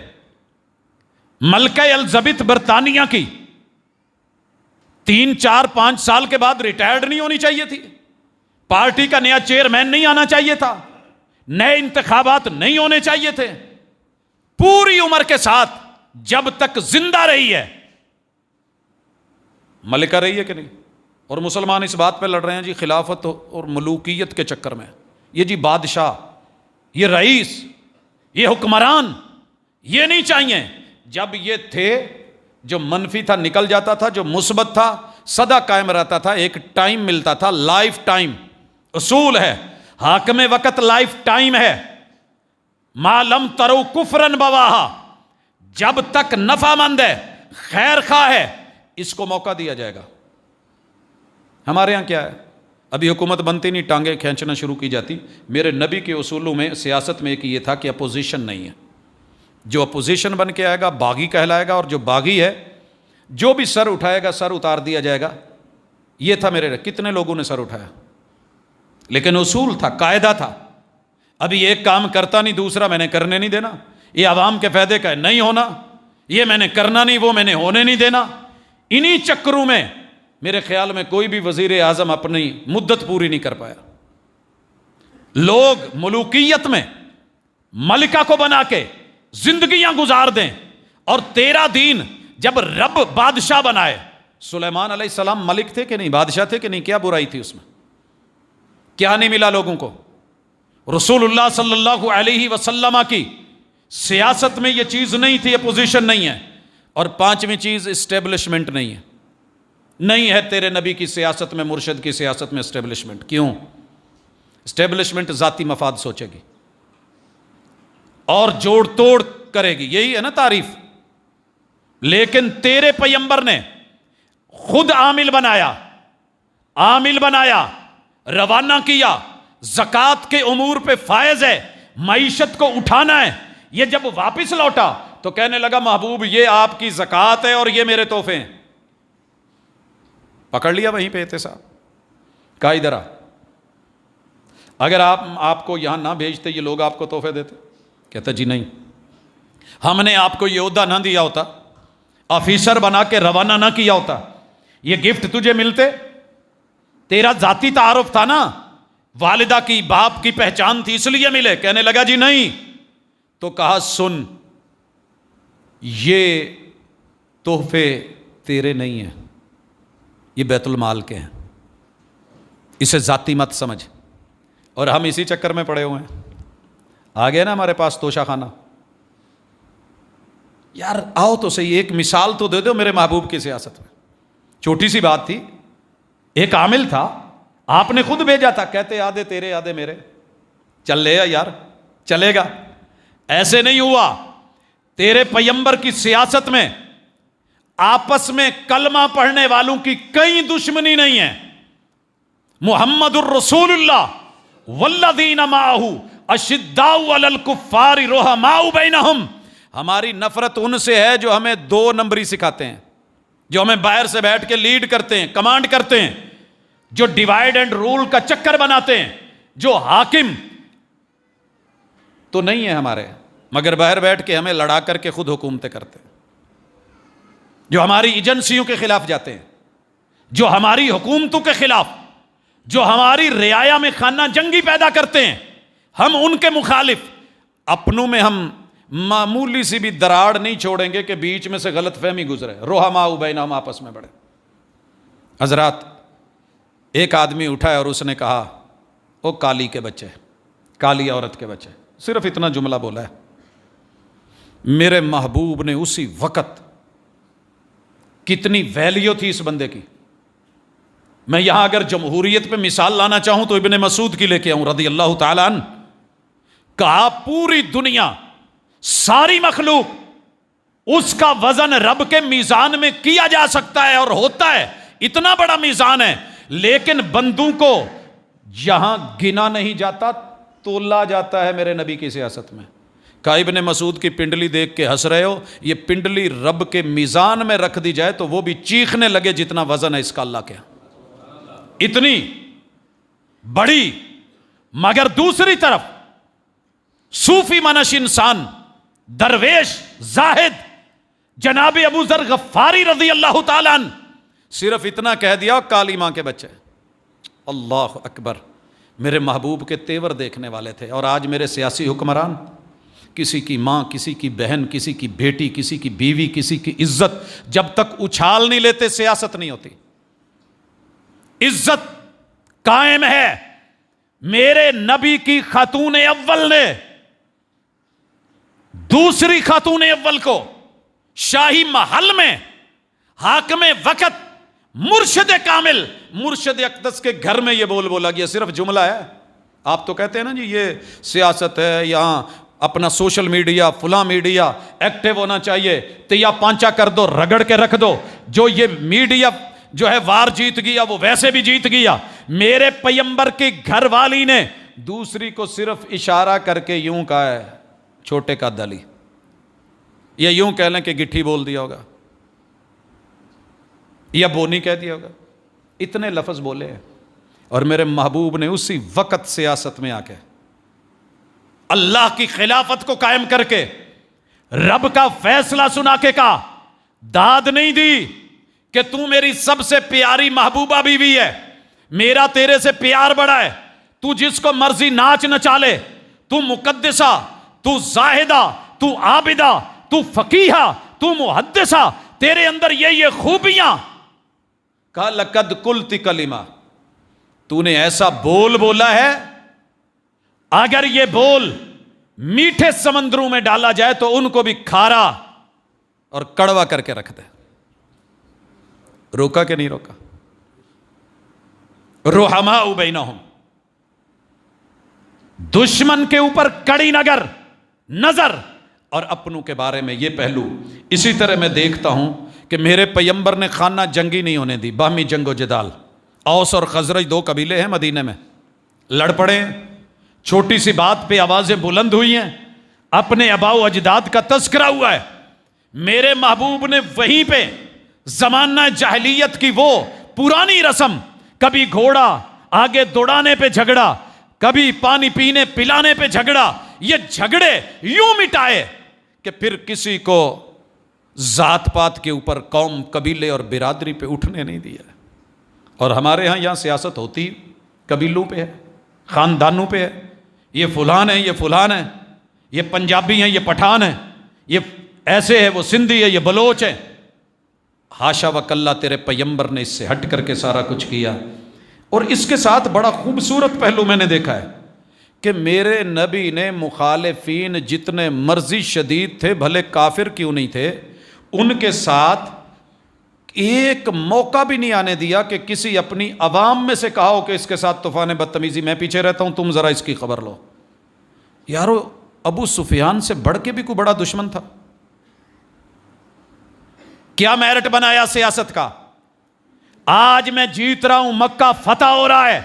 ملکہ الزبتھ برطانیہ کی 3-4-5 سال کے بعد ریٹائرڈ نہیں ہونی چاہیے تھی؟ پارٹی کا نیا چیئرمین نہیں آنا چاہیے تھا؟ نئے انتخابات نہیں ہونے چاہیے تھے؟ پوری عمر کے ساتھ جب تک زندہ رہی ہے، ملکہ رہی ہے کہ نہیں؟ اور مسلمان اس بات پہ لڑ رہے ہیں جی خلافت اور ملوکیت کے چکر میں. یہ جی بادشاہ، یہ رئیس، یہ حکمران، یہ نہیں چاہیے. جب یہ تھے، جو منفی تھا نکل جاتا تھا، جو مثبت تھا سدا قائم رہتا تھا. ایک ٹائم ملتا تھا، لائف ٹائم. اصول ہے، حاکم وقت لائف ٹائم ہے. ما لم ترو کفرن بواہا، جب تک نفع مند ہے، خیر خواہ ہے، اس کو موقع دیا جائے گا. ہمارے ہاں کیا ہے؟ ابھی حکومت بنتی نہیں، ٹانگیں کھینچنا شروع کی جاتی. میرے نبی کے اصولوں میں، سیاست میں ایک یہ تھا کہ اپوزیشن نہیں ہے. جو اپوزیشن بن کے آئے گا باغی کہلائے گا، اور جو باغی ہے جو بھی سر اٹھائے گا سر اتار دیا جائے گا. یہ تھا میرے. کتنے لوگوں نے سر اٹھایا, لیکن اصول تھا, قاعدہ تھا. ابھی ایک کام کرتا نہیں, دوسرا میں نے کرنے نہیں دینا. یہ عوام کے فائدے کا ہے, نہیں ہونا. یہ میں نے کرنا نہیں, وہ میں نے ہونے نہیں دینا. انہی چکروں میں میرے خیال میں کوئی بھی وزیر اعظم اپنی مدت پوری نہیں کر پایا. لوگ ملوکیت میں ملکہ کو بنا کے زندگیاں گزار دیں, اور تیرا دین جب رب بادشاہ بنائے. سلیمان علیہ السلام ملک تھے کہ نہیں, بادشاہ تھے کہ نہیں, کیا برائی تھی اس میں؟ کیا نہیں ملا لوگوں کو؟ رسول اللہ صلی اللہ علیہ وسلم کی سیاست میں یہ چیز نہیں تھی, یہ پوزیشن نہیں ہے. اور پانچویں چیز اسٹیبلشمنٹ نہیں ہے. نہیں ہے تیرے نبی کی سیاست میں, مرشد کی سیاست میں اسٹیبلشمنٹ. کیوں؟ اسٹیبلشمنٹ ذاتی مفاد سوچے گی اور جوڑ توڑ کرے گی, یہی ہے نا تعریف. لیکن تیرے پیغمبر نے خود عامل بنایا, روانہ کیا. زکوٰۃ کے امور پہ فائز ہے, معیشت کو اٹھانا ہے. یہ جب واپس لوٹا تو کہنے لگا محبوب یہ آپ کی زکوٰۃ ہے اور یہ میرے تحفے ہیں. پکڑ لیا وہیں پہ احتساب. کہا ادھر آ, اگر آپ کو یہاں نہ بھیجتے یہ لوگ آپ کو تحفے دیتے؟ کہتا جی نہیں, ہم نے آپ کو یہ عہدہ نہ دیا ہوتا, آفیسر بنا کے روانہ نہ کیا ہوتا, یہ گفٹ تجھے ملتے. تیرا ذاتی تعارف تھا نا, والدہ کی, باپ کی پہچان تھی, اس لیے ملے. کہنے لگا جی نہیں. تو کہا سن, یہ تحفے تیرے نہیں ہیں, یہ بیت المال کے ہیں, اسے ذاتی مت سمجھ. اور ہم اسی چکر میں پڑے ہوئے ہیں. آ گیا نا ہمارے پاس توشہ خانہ. یار آؤ تو صحیح, ایک مثال تو دے دو میرے محبوب کی سیاست میں. چھوٹی سی بات تھی, ایک عامل تھا, آپ نے خود بھیجا تھا, کہتے آدھے تیرے آدھے میرے. چل لے یار, چلے گا. ایسے نہیں ہوا. تیرے پیغمبر کی سیاست میں آپس میں کلمہ پڑھنے والوں کی کئی دشمنی نہیں ہے. محمد الرسول اللہ والذین معہ اشداء علی الکفار رحماء بینہم. ہماری نفرت ان سے ہے جو ہمیں 2 نمبری سکھاتے ہیں, جو ہمیں باہر سے بیٹھ کے لیڈ کرتے ہیں, کمانڈ کرتے ہیں, جو ڈیوائیڈ اینڈ رول کا چکر بناتے ہیں, جو حاکم تو نہیں ہے ہمارے, مگر باہر بیٹھ کے ہمیں لڑا کر کے خود حکومتیں کرتے ہیں, جو ہماری ایجنسیوں کے خلاف جاتے ہیں, جو ہماری حکومتوں کے خلاف, جو ہماری رعایا میں خانہ جنگی پیدا کرتے ہیں. ہم ان کے مخالف. اپنوں میں ہم معمولی سی بھی دراڑ نہیں چھوڑیں گے کہ بیچ میں سے غلط فہمی گزرے. رحماء بینہم, آپس میں بڑھے. حضرات, ایک آدمی اٹھا اور اس نے کہا او کالی کے بچے, کالی عورت کے بچے. صرف اتنا جملہ بولا ہے. میرے محبوب نے اسی وقت, کتنی ویلیو تھی اس بندے کی. میں یہاں اگر جمہوریت پہ مثال لانا چاہوں تو ابن مسعود کی لے کے آؤں رضی اللہ تعالیٰ عنہ. کہا پوری دنیا, ساری مخلوق, اس کا وزن رب کے میزان میں کیا جا سکتا ہے اور ہوتا ہے, اتنا بڑا میزان ہے, لیکن بندوں کو یہاں گنا نہیں جاتا, تولا جاتا ہے میرے نبی کی سیاست میں. کہا ابن مسعود کی پنڈلی دیکھ کے ہنس رہے ہو, یہ پنڈلی رب کے میزان میں رکھ دی جائے تو وہ بھی چیخنے لگے جتنا وزن ہے اس کا اللہ کے. اتنی بڑی. مگر دوسری طرف صوفی منش انسان, درویش, زاہد, جناب ابو ذر غفاری رضی اللہ تعالیٰ عنہ, صرف اتنا کہہ دیا کالی ماں کے بچے. اللہ اکبر. میرے محبوب کے تیور دیکھنے والے تھے. اور آج میرے سیاسی حکمران, کسی کی ماں, کسی کی بہن, کسی کی بیٹی, کسی کی بیوی, کسی کی عزت جب تک اچھال نہیں لیتے سیاست نہیں ہوتی. عزت قائم ہے. میرے نبی کی خاتون اول نے دوسری خاتون اول کو شاہی محل میں حاکم وقت, مرشد کامل, مرشد اقدس کے گھر میں یہ بولا گیا. صرف جملہ ہے. آپ تو کہتے ہیں نا جی یہ سیاست ہے, یہاں اپنا سوشل میڈیا, فلاں میڈیا ایکٹیو ہونا چاہیے, تیا پانچا کر دو, رگڑ کے رکھ دو. جو یہ میڈیا جو ہے وار جیت گیا وہ ویسے بھی جیت گیا. میرے پیغمبر کی گھر والی نے دوسری کو صرف اشارہ کر کے یوں کہا ہے, چھوٹے کا دلی, یا یوں کہہ لیں کہ گٹھی بول دیا ہوگا. یا بونی کہہ دیا ہوگا. اتنے لفظ بولے ہیں. اور میرے محبوب نے اسی وقت سیاست میں آ کے اللہ کی خلافت کو قائم کر کے رب کا فیصلہ سنا کے کہا, داد نہیں دی کہ تو میری سب سے پیاری محبوبہ بیوی ہے, میرا تیرے سے پیار بڑا ہے, تو جس کو مرضی ناچ نچا لے, تو مقدسہ, تو زاہدہ, تو عابدہ, تو فقیہہ, تو محدثہ, تیرے اندر یہ خوبیاں. کہا لقد قلت کلمہ, تو نے ایسا بول بولا ہے, اگر یہ بول میٹھے سمندروں میں ڈالا جائے تو ان کو بھی کھارا اور کڑوا کر کے رکھ دے. روکا کہ نہیں روکا؟ رحماء بینہم, دشمن کے اوپر کڑی نظر اور اپنوں کے بارے میں یہ پہلو. اسی طرح میں دیکھتا ہوں کہ میرے پیغمبر نے خانہ جنگی نہیں ہونے دی, باہمی جنگ و جدال. اوس اور خزرج 2 قبیلے ہیں مدینے میں, لڑ پڑے, چھوٹی سی بات پہ آوازیں بلند ہوئی ہیں, اپنے آباء و اجداد کا تذکرہ ہوا ہے. میرے محبوب نے وہیں پہ زمانہ جاہلیت کی وہ پرانی رسم, کبھی گھوڑا آگے دوڑانے پہ جھگڑا, کبھی پانی پینے پلانے پہ جھگڑا, یہ جھگڑے یوں مٹائے کہ پھر کسی کو ذات پات کے اوپر, قوم, قبیلے اور برادری پہ اٹھنے نہیں دیا. اور ہمارے یہاں سیاست ہوتی قبیلوں پہ ہے, خاندانوں پہ ہے. یہ فلان ہیں, یہ فلان ہیں, یہ پنجابی ہیں, یہ پٹھان ہیں, یہ ایسے ہے, وہ سندھی ہے, یہ بلوچ ہے. حاشا وکلا, تیرے پیغمبر نے اس سے ہٹ کر کے سارا کچھ کیا. اور اس کے ساتھ بڑا خوبصورت پہلو میں نے دیکھا ہے کہ میرے نبی نے مخالفین جتنے مرضی شدید تھے, بھلے کافر کیوں نہیں تھے, ان کے ساتھ ایک موقع بھی نہیں آنے دیا کہ کسی اپنی عوام میں سے کہا ہو کہ اس کے ساتھ طوفان بدتمیزی, میں پیچھے رہتا ہوں, تم ذرا اس کی خبر لو. یارو, ابو سفیان سے بڑھ کے بھی کوئی بڑا دشمن تھا؟ کیا میرٹ بنایا سیاست کا؟ آج میں جیت رہا ہوں, مکہ فتح ہو رہا ہے,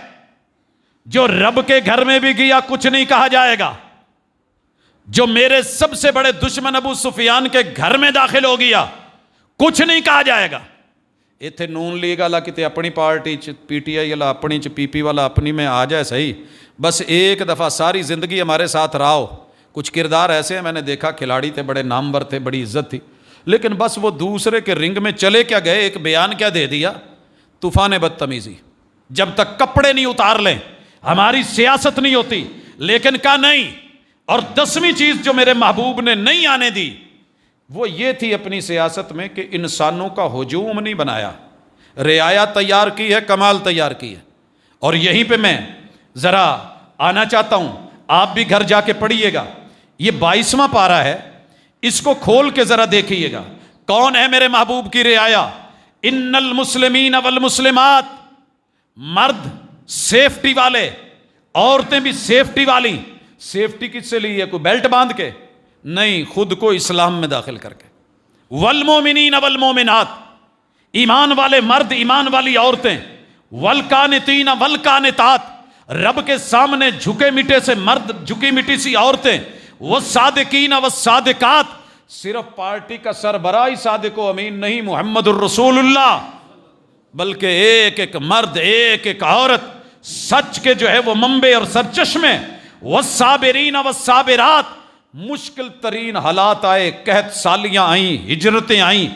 جو رب کے گھر میں بھی گیا کچھ نہیں کہا جائے گا, جو میرے سب سے بڑے دشمن ابو سفیان کے گھر میں داخل ہو گیا کچھ نہیں کہا جائے گا. اتنے نون لیگ والا کتے اپنی پارٹی چ, پی ٹی آئی والا اپنی چ, پی پی والا اپنی میں آ جائے صحیح, بس ایک دفعہ ساری زندگی ہمارے ساتھ رہا ہو. کچھ کردار ایسے ہیں, میں نے دیکھا کھلاڑی تھے, بڑے نامور تھے, بڑی عزت تھی, لیکن بس وہ دوسرے کے رنگ میں چلے کیا گئے, ایک بیان کیا دے دیا, طوفان بدتمیزی. جب تک کپڑے نہیں اتار لیں ہماری سیاست نہیں ہوتی. لیکن کہا نہیں. اور 10ویں چیز جو میرے محبوب نے نہیں آنے دی وہ یہ تھی اپنی سیاست میں کہ انسانوں کا ہجوم نہیں بنایا, رعایا تیار کی ہے, کمال تیار کی ہے. اور یہیں پہ میں ذرا آنا چاہتا ہوں, آپ بھی گھر جا کے پڑھیے گا, یہ 22واں پارہ ہے, اس کو کھول کے ذرا دیکھیے گا. کون ہے میرے محبوب کی رعایا؟ ان المسلمین والمسلمات, مرد سیفٹی والے, عورتیں بھی سیفٹی والی. سیفٹی کس سے لی ہے؟ کوئی بیلٹ باندھ کے نہیں, خود کو اسلام میں داخل کر کے. والمومنین والمومنات, ایمان والے مرد, ایمان والی عورتیں. والقانتین والقانتات, رب کے سامنے جھکے مٹے سے مرد, جھکی مٹی سی عورتیں. والصادقین والصادقات, صرف پارٹی کا سربراہ صادق و امین نہیں, محمد الرسول اللہ, بلکہ ایک ایک مرد, ایک ایک عورت سچ کے جو ہے وہ منبع اور سرچشمے. والصابرین والصابرات, مشکل ترین حالات آئے, قحط سالیاں آئیں, ہجرتیں آئیں,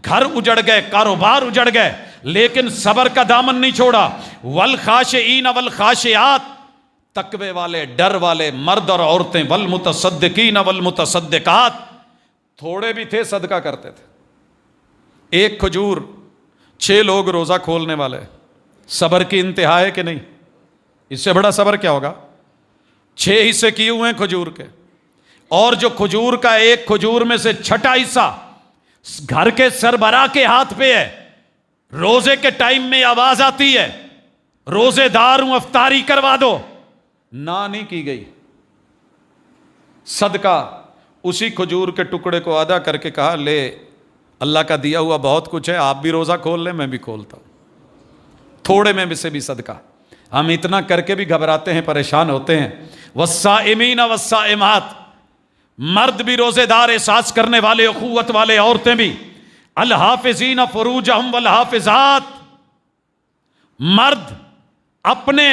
گھر اجڑ گئے, کاروبار اجڑ گئے, لیکن صبر کا دامن نہیں چھوڑا. والخاشعین والخاشعات, تقوی والے, ڈر والے مرد اور عورتیں. والمتصدقین والمتصدقات, تھوڑے بھی تھے صدقہ کرتے تھے. ایک کھجور 6 لوگ روزہ کھولنے والے. صبر کی انتہا ہے کہ نہیں؟ اس سے بڑا صبر کیا ہوگا؟ 6 حصے کیے ہوئے ہیں کھجور کے, اور جو کھجور کا ایک کھجور میں سے 6واں حصہ گھر کے سربراہ کے ہاتھ پہ ہے. روزے کے ٹائم میں آواز آتی ہے, روزے دار ہوں, افطاری کروا دو, نہ نہیں کی گئی. صدقہ اسی کھجور کے ٹکڑے کو ادا کر کے کہا, لے اللہ کا دیا ہوا بہت کچھ ہے, آپ بھی روزہ کھول لیں, میں بھی کھولتا ہوں. تھوڑے میں سے بھی صدقہ. ہم اتنا کر کے بھی گھبراتے ہیں, پریشان ہوتے ہیں. والصائمین والصائمات, مرد بھی روزے دار, احساس کرنے والے, اخوت والے, عورتیں بھی. الحافظین فروجہم والحافظات، مرد اپنے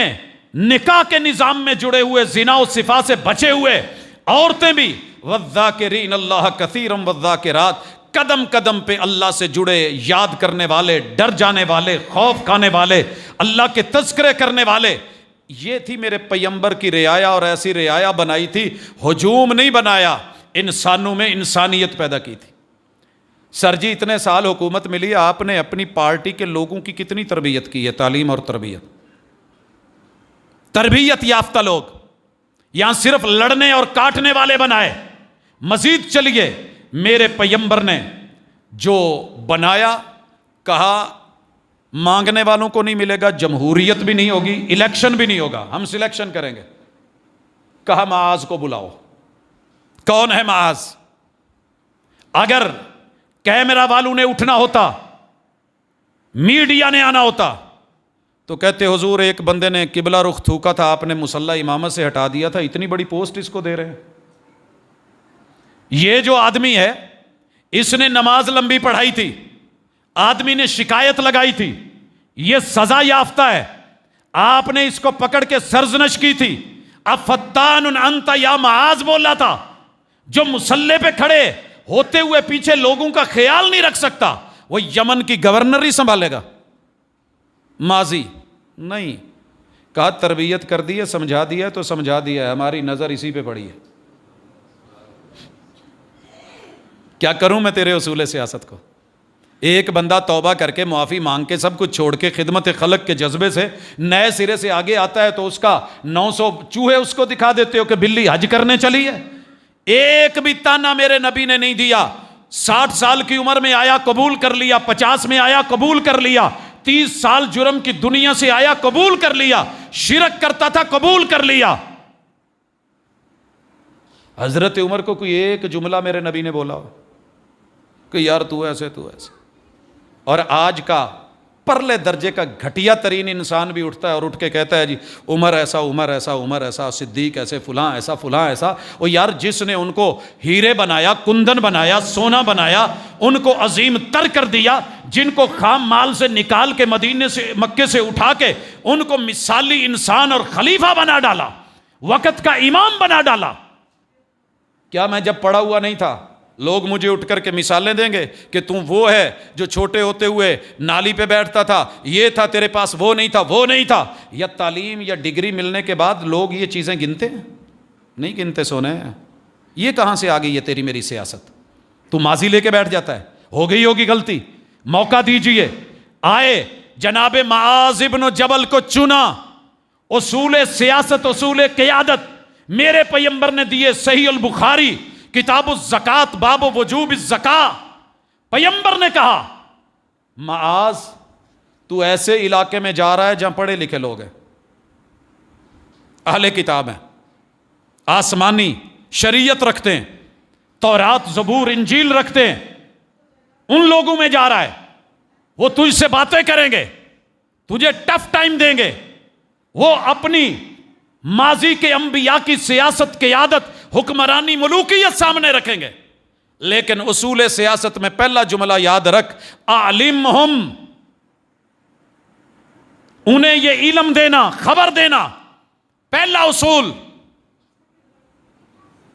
نکاح کے نظام میں جڑے ہوئے، زنا و صفا سے بچے ہوئے، عورتیں بھی والذاکرین اللہ کثیرا والذاکرات، قدم قدم پہ اللہ سے جڑے، یاد کرنے والے، ڈر جانے والے، خوف کھانے والے، اللہ کے تذکرے کرنے والے۔ یہ تھی میرے پیغمبر کی رعایا، اور ایسی رعایا بنائی تھی، ہجوم نہیں بنایا، انسانوں میں انسانیت پیدا کی تھی۔ سر جی اتنے سال حکومت ملی، آپ نے اپنی پارٹی کے لوگوں کی کتنی تربیت کی ہے؟ تعلیم اور تربیت یافتہ لوگ، یہاں صرف لڑنے اور کاٹنے والے بنائے۔ مزید چلیے، میرے پیغمبر نے جو بنایا، کہا مانگنے والوں کو نہیں ملے گا، جمہوریت بھی نہیں ہوگی، الیکشن بھی نہیں ہوگا، ہم سلیکشن کریں گے۔ کہا معاذ کو بلاؤ۔ کون ہے معاذ؟ اگر کیمرہ والوں نے اٹھنا ہوتا، میڈیا نے آنا ہوتا، تو کہتے حضور ایک بندے نے قبلہ رخ تھوکا تھا، آپ نے مصلی امامت سے ہٹا دیا تھا، اتنی بڑی پوسٹ اس کو دے رہے ہیں۔ یہ جو آدمی ہے، اس نے نماز لمبی پڑھائی تھی، آدمی نے شکایت لگائی تھی، یہ سزا یافتہ ہے، آپ نے اس کو پکڑ کے سرزنش کی تھی۔ افتان انت یا معاذ بولا تھا، جو مصلی پہ کھڑے ہوتے ہوئے پیچھے لوگوں کا خیال نہیں رکھ سکتا، وہ یمن کی گورنر ہی سنبھالے گا؟ ماضی نہیں، کہا تربیت کر دی ہے، سمجھا دیا ہے تو سمجھا دیا ہے، ہماری نظر اسی پہ پڑی ہے۔ کیا کروں میں تیرے اصول سیاست کو؟ ایک بندہ توبہ کر کے معافی مانگ کے سب کچھ چھوڑ کے خدمت خلق کے جذبے سے نئے سرے سے آگے آتا ہے، تو اس کا 900 چوہے اس کو دکھا دیتے ہو کہ بلی حج کرنے چلی ہے۔ ایک بھی تانا میرے نبی نے نہیں دیا۔ 60 سال کی عمر میں آیا، قبول کر لیا، 50 میں آیا، قبول کر لیا، 30 سال جرم کی دنیا سے آیا، قبول کر لیا، شرک کرتا تھا، قبول کر لیا۔ حضرت عمر کو کوئی ایک جملہ میرے نبی نے بولا ہو کہ یار تو ایسے تو ایسے؟ اور آج کا پرلے درجے کا گھٹیا ترین انسان بھی اٹھتا ہے اور اٹھ کے کہتا ہے جی عمر ایسا، عمر ایسا، عمر ایسا، صدیق ایسے، فلاں ایسا، فلاں ایسا۔ وہ یار جس نے ان کو ہیرے بنایا، کندن بنایا، سونا بنایا، ان کو عظیم تر کر دیا، جن کو خام مال سے نکال کے مدینے سے، مکے سے اٹھا کے ان کو مثالی انسان اور خلیفہ بنا ڈالا، وقت کا امام بنا ڈالا۔ کیا میں جب پڑھا ہوا نہیں تھا لوگ مجھے اٹھ کر کے مثالیں دیں گے کہ تم وہ ہے جو چھوٹے ہوتے ہوئے نالی پہ بیٹھتا تھا، یہ تھا تیرے پاس، وہ نہیں تھا، وہ نہیں تھا؟ یا تعلیم یا ڈگری ملنے کے بعد لوگ یہ چیزیں گنتے ہیں؟ نہیں گنتے سونے۔ یہ کہاں سے آ گئی ہے تیری میری سیاست؟ تو ماضی لے کے بیٹھ جاتا ہے، ہو گئی ہوگی غلطی، موقع دیجئے۔ آئے جناب معاذ ابن جبل کو چنا، اصول سیاست، اصول قیادت میرے پیغمبر نے دیے۔ صحیح البخاری کتاب الزکات باب وجوب الزکاة، پیغمبر نے کہا معاذ تو ایسے علاقے میں جا رہا ہے جہاں پڑھے لکھے لوگ ہیں، اہل کتاب ہیں، آسمانی شریعت رکھتے ہیں، تورات زبور انجیل رکھتے ہیں، ان لوگوں میں جا رہا ہے۔ وہ تجھ سے باتیں کریں گے، تجھے ٹف ٹائم دیں گے، وہ اپنی ماضی کے انبیاء کی سیاست، قیادت، حکمرانی، ملوکیت سامنے رکھیں گے، لیکن اصول سیاست میں پہلا جملہ یاد رکھ، اعلمہم، انہیں یہ علم دینا، خبر دینا، پہلا اصول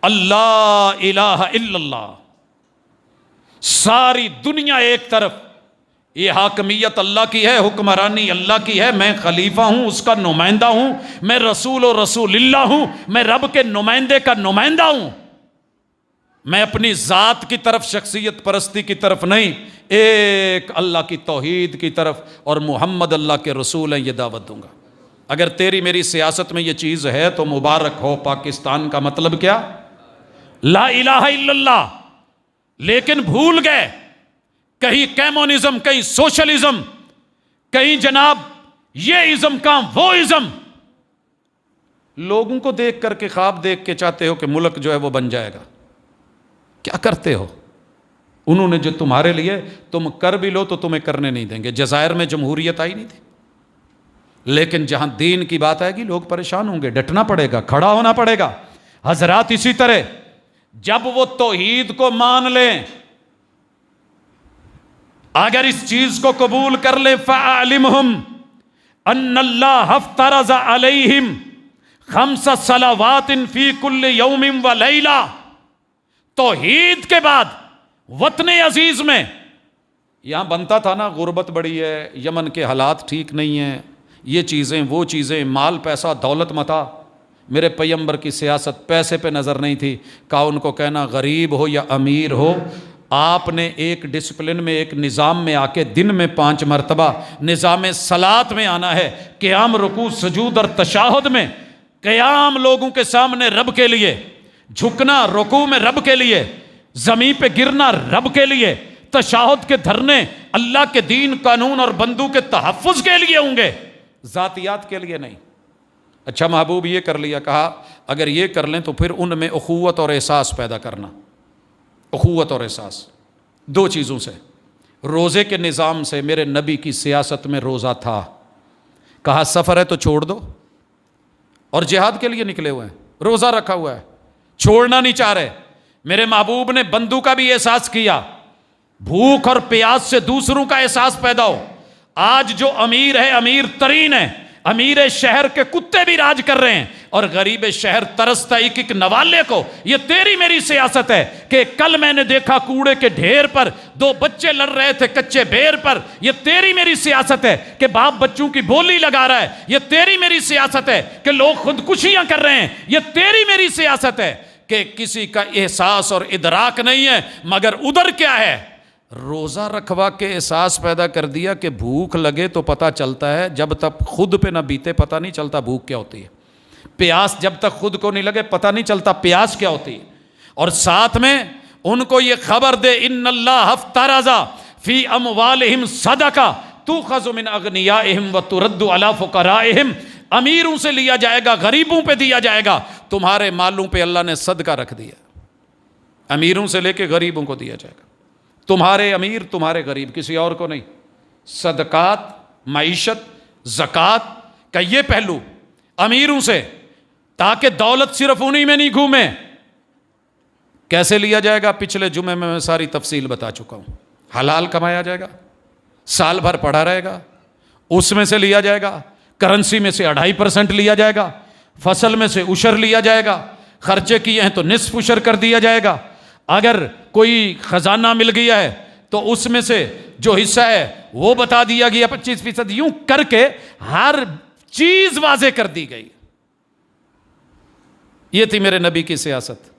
اللہ الہ الا اللہ۔ ساری دنیا ایک طرف، یہ حاکمیت اللہ کی ہے، حکمرانی اللہ کی ہے، میں خلیفہ ہوں، اس کا نمائندہ ہوں، میں رسول و رسول اللہ ہوں، میں رب کے نمائندے کا نمائندہ ہوں، میں اپنی ذات کی طرف، شخصیت پرستی کی طرف نہیں، ایک اللہ کی توحید کی طرف، اور محمد اللہ کے رسول ہیں، یہ دعوت دوں گا۔ اگر تیری میری سیاست میں یہ چیز ہے تو مبارک ہو۔ پاکستان کا مطلب کیا؟ لا الہ الا اللہ، لیکن بھول گئے، کہیں کیمونزم، کہیں سوشلزم، کہیں جناب یہ ازم کا وہ ازم۔ لوگوں کو دیکھ کر کے، خواب دیکھ کے چاہتے ہو کہ ملک جو ہے وہ بن جائے گا۔ کیا کرتے ہو؟ انہوں نے جو تمہارے لیے، تم کر بھی لو تو تمہیں کرنے نہیں دیں گے۔ جزائر میں جمہوریت آئی نہیں تھی، لیکن جہاں دین کی بات آئے گی لوگ پریشان ہوں گے، ڈٹنا پڑے گا، کھڑا ہونا پڑے گا۔ حضرات اسی طرح جب وہ توحید کو مان لیں، اگر اس چیز کو قبول کر لیں فَأَعْلِمْهُمْ أَنَّ اللَّهَ افْتَرَضَ عَلَيْهِمْ 5 صلوات فی کل یوم و لیلہ. توحید کے بعد وطن عزیز میں یہاں بنتا تھا نا، غربت بڑی ہے، یمن کے حالات ٹھیک نہیں ہیں، یہ چیزیں وہ چیزیں، مال پیسہ دولت متا. میرے پیغمبر کی سیاست پیسے پہ نظر نہیں تھی. کہا ان کو کہنا غریب ہو یا امیر ہو، آپ نے ایک ڈسپلن میں، ایک نظام میں آ کے دن میں 5 مرتبہ نظام صلاۃ میں آنا ہے. قیام، رکوع، سجود اور تشہد میں قیام لوگوں کے سامنے رب کے لیے، جھکنا رکوع میں رب کے لیے، زمین پہ گرنا رب کے لیے، تشہد کے دھرنے اللہ کے دین، قانون اور بندوں کے تحفظ کے لیے ہوں گے، ذاتیات کے لیے نہیں. اچھا محبوب یہ کر لیا. کہا اگر یہ کر لیں تو پھر ان میں اخوت اور احساس پیدا کرنا. اخوت اور احساس 2 چیزوں سے. روزے کے نظام سے میرے نبی کی سیاست میں روزہ تھا. کہا سفر ہے تو چھوڑ دو، اور جہاد کے لیے نکلے ہوئے ہیں، روزہ رکھا ہوا ہے، چھوڑنا نہیں چاہ رہے. میرے محبوب نے بندوں کا بھی احساس کیا، بھوک اور پیاس سے دوسروں کا احساس پیدا ہو. آج جو امیر ہے، امیر ترین ہے، امیر شہر کے کتے بھی راج کر رہے ہیں، اور غریب شہر ترستا ایک نوالے کو. یہ تیری میری سیاست ہے کہ کل میں نے دیکھا کوڑے کے ڈھیر پر 2 بچے لڑ رہے تھے کچے بیر پر. یہ تیری میری سیاست ہے کہ باپ بچوں کی بولی لگا رہا ہے. یہ تیری میری سیاست ہے کہ لوگ خودکشیاں کر رہے ہیں. یہ تیری میری سیاست ہے کہ کسی کا احساس اور ادراک نہیں ہے. مگر ادھر کیا ہے؟ روزہ رکھوا کے احساس پیدا کر دیا کہ بھوک لگے تو پتہ چلتا ہے، جب تک خود پہ نہ بیتے پتہ نہیں چلتا بھوک کیا ہوتی ہے. پیاس جب تک خود کو نہیں لگے پتہ نہیں چلتا پیاس کیا ہوتی ہے. اور ساتھ میں ان کو یہ خبر دے ان اللہ افترض فی اموالہم صدقہ تؤخذ من اغنیائہم وترد علی فقرائہم. امیروں سے لیا جائے گا، غریبوں پہ دیا جائے گا. تمہارے مالوں پہ اللہ نے صدقہ رکھ دیا، امیروں سے لے کے غریبوں کو دیا جائے گا. تمہارے امیر تمہارے غریب، کسی اور کو نہیں. صدقات، معیشت، زکوٰۃ کا یہ پہلو امیروں سے، تاکہ دولت صرف انہی میں نہیں گھومے. کیسے لیا جائے گا؟ پچھلے جمعے میں ساری تفصیل بتا چکا ہوں. حلال کمایا جائے گا، سال بھر پڑا رہے گا، اس میں سے لیا جائے گا. کرنسی میں سے 2.5% لیا جائے گا، فصل میں سے عشر لیا جائے گا، خرچے کیے ہیں تو نصف عشر کر دیا جائے گا. اگر کوئی خزانہ مل گیا ہے تو اس میں سے جو حصہ ہے وہ بتا دیا گیا 25%. یوں کر کے ہر چیز واضح کر دی گئی. یہ تھی میرے نبی کی سیاست.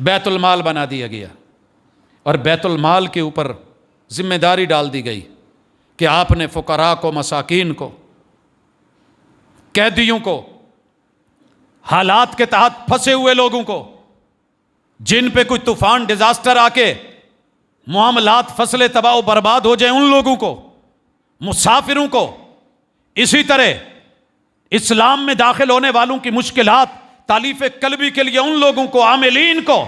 بیت المال بنا دیا گیا، اور بیت المال کے اوپر ذمہ داری ڈال دی گئی کہ آپ نے فقراء کو، مساکین کو، قیدیوں کو، حالات کے تحت پھنسے ہوئے لوگوں کو، جن پہ کوئی طوفان ڈیزاسٹر آ کے معاملات فصلیں تباہ و برباد ہو جائیں، ان لوگوں کو، مسافروں کو، اسی طرح اسلام میں داخل ہونے والوں کی مشکلات، تالیف قلبی کے لیے ان لوگوں کو، عاملین کو،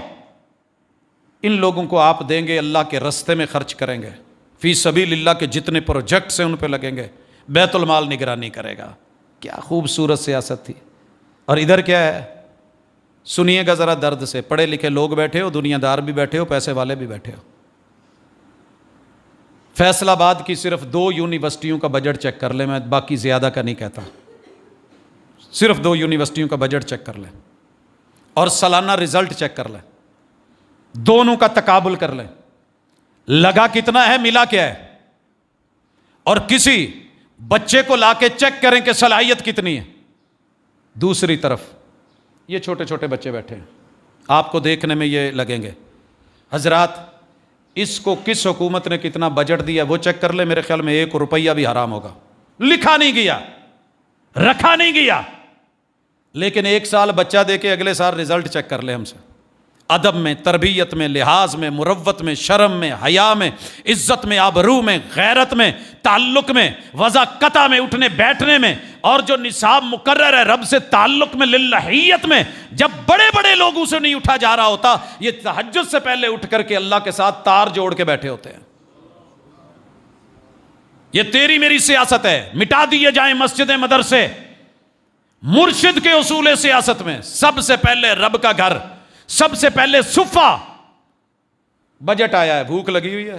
ان لوگوں کو آپ دیں گے، اللہ کے رستے میں خرچ کریں گے. فی سبیل اللہ کے جتنے پروجیکٹس ہیں ان پہ لگیں گے، بیت المال نگرانی کرے گا. کیا خوبصورت سیاست تھی. اور ادھر کیا ہے؟ سنیے گا ذرا درد سے. پڑھے لکھے لوگ بیٹھے ہو، دنیا دار بھی بیٹھے ہو، پیسے والے بھی بیٹھے ہو. فیصل آباد کی صرف 2 یونیورسٹیوں کا بجٹ چیک کر لیں، میں باقی زیادہ کا نہیں کہتا، صرف 2 یونیورسٹیوں کا بجٹ چیک کر لیں اور سالانہ رزلٹ چیک کر لیں، دونوں کا تقابل کر لیں، لگا کتنا ہے، ملا کیا ہے. اور کسی بچے کو لا کے چیک کریں کہ صلاحیت کتنی ہے. دوسری طرف یہ چھوٹے چھوٹے بچے بیٹھے ہیں، آپ کو دیکھنے میں یہ لگیں گے. حضرات اس کو کس حکومت نے کتنا بجٹ دیا وہ چیک کر لیں، میرے خیال میں 1 روپیہ بھی حرام ہوگا. لکھا نہیں گیا، رکھا نہیں گیا، لیکن 1 سال بچہ دے کے اگلے سال رزلٹ چیک کر لیں ہم سے. ادب میں، تربیت میں، لحاظ میں، مروت میں، شرم میں، حیا میں، عزت میں، آبرو میں، غیرت میں، تعلق میں، وضع قطع میں، اٹھنے بیٹھنے میں، اور جو نصاب مقرر ہے رب سے تعلق میں، للہیت میں. جب بڑے بڑے لوگوں سے نہیں اٹھا جا رہا ہوتا، یہ تہجد سے پہلے اٹھ کر کے اللہ کے ساتھ تار جوڑ کے بیٹھے ہوتے ہیں. یہ تیری میری سیاست ہے. مٹا دیے جائیں مسجد مدرسے. مرشد کے اصول سیاست میں سب سے پہلے رب کا گھر، سب سے پہلے صفہ. بجٹ آیا ہے، بھوک لگی ہوئی ہے،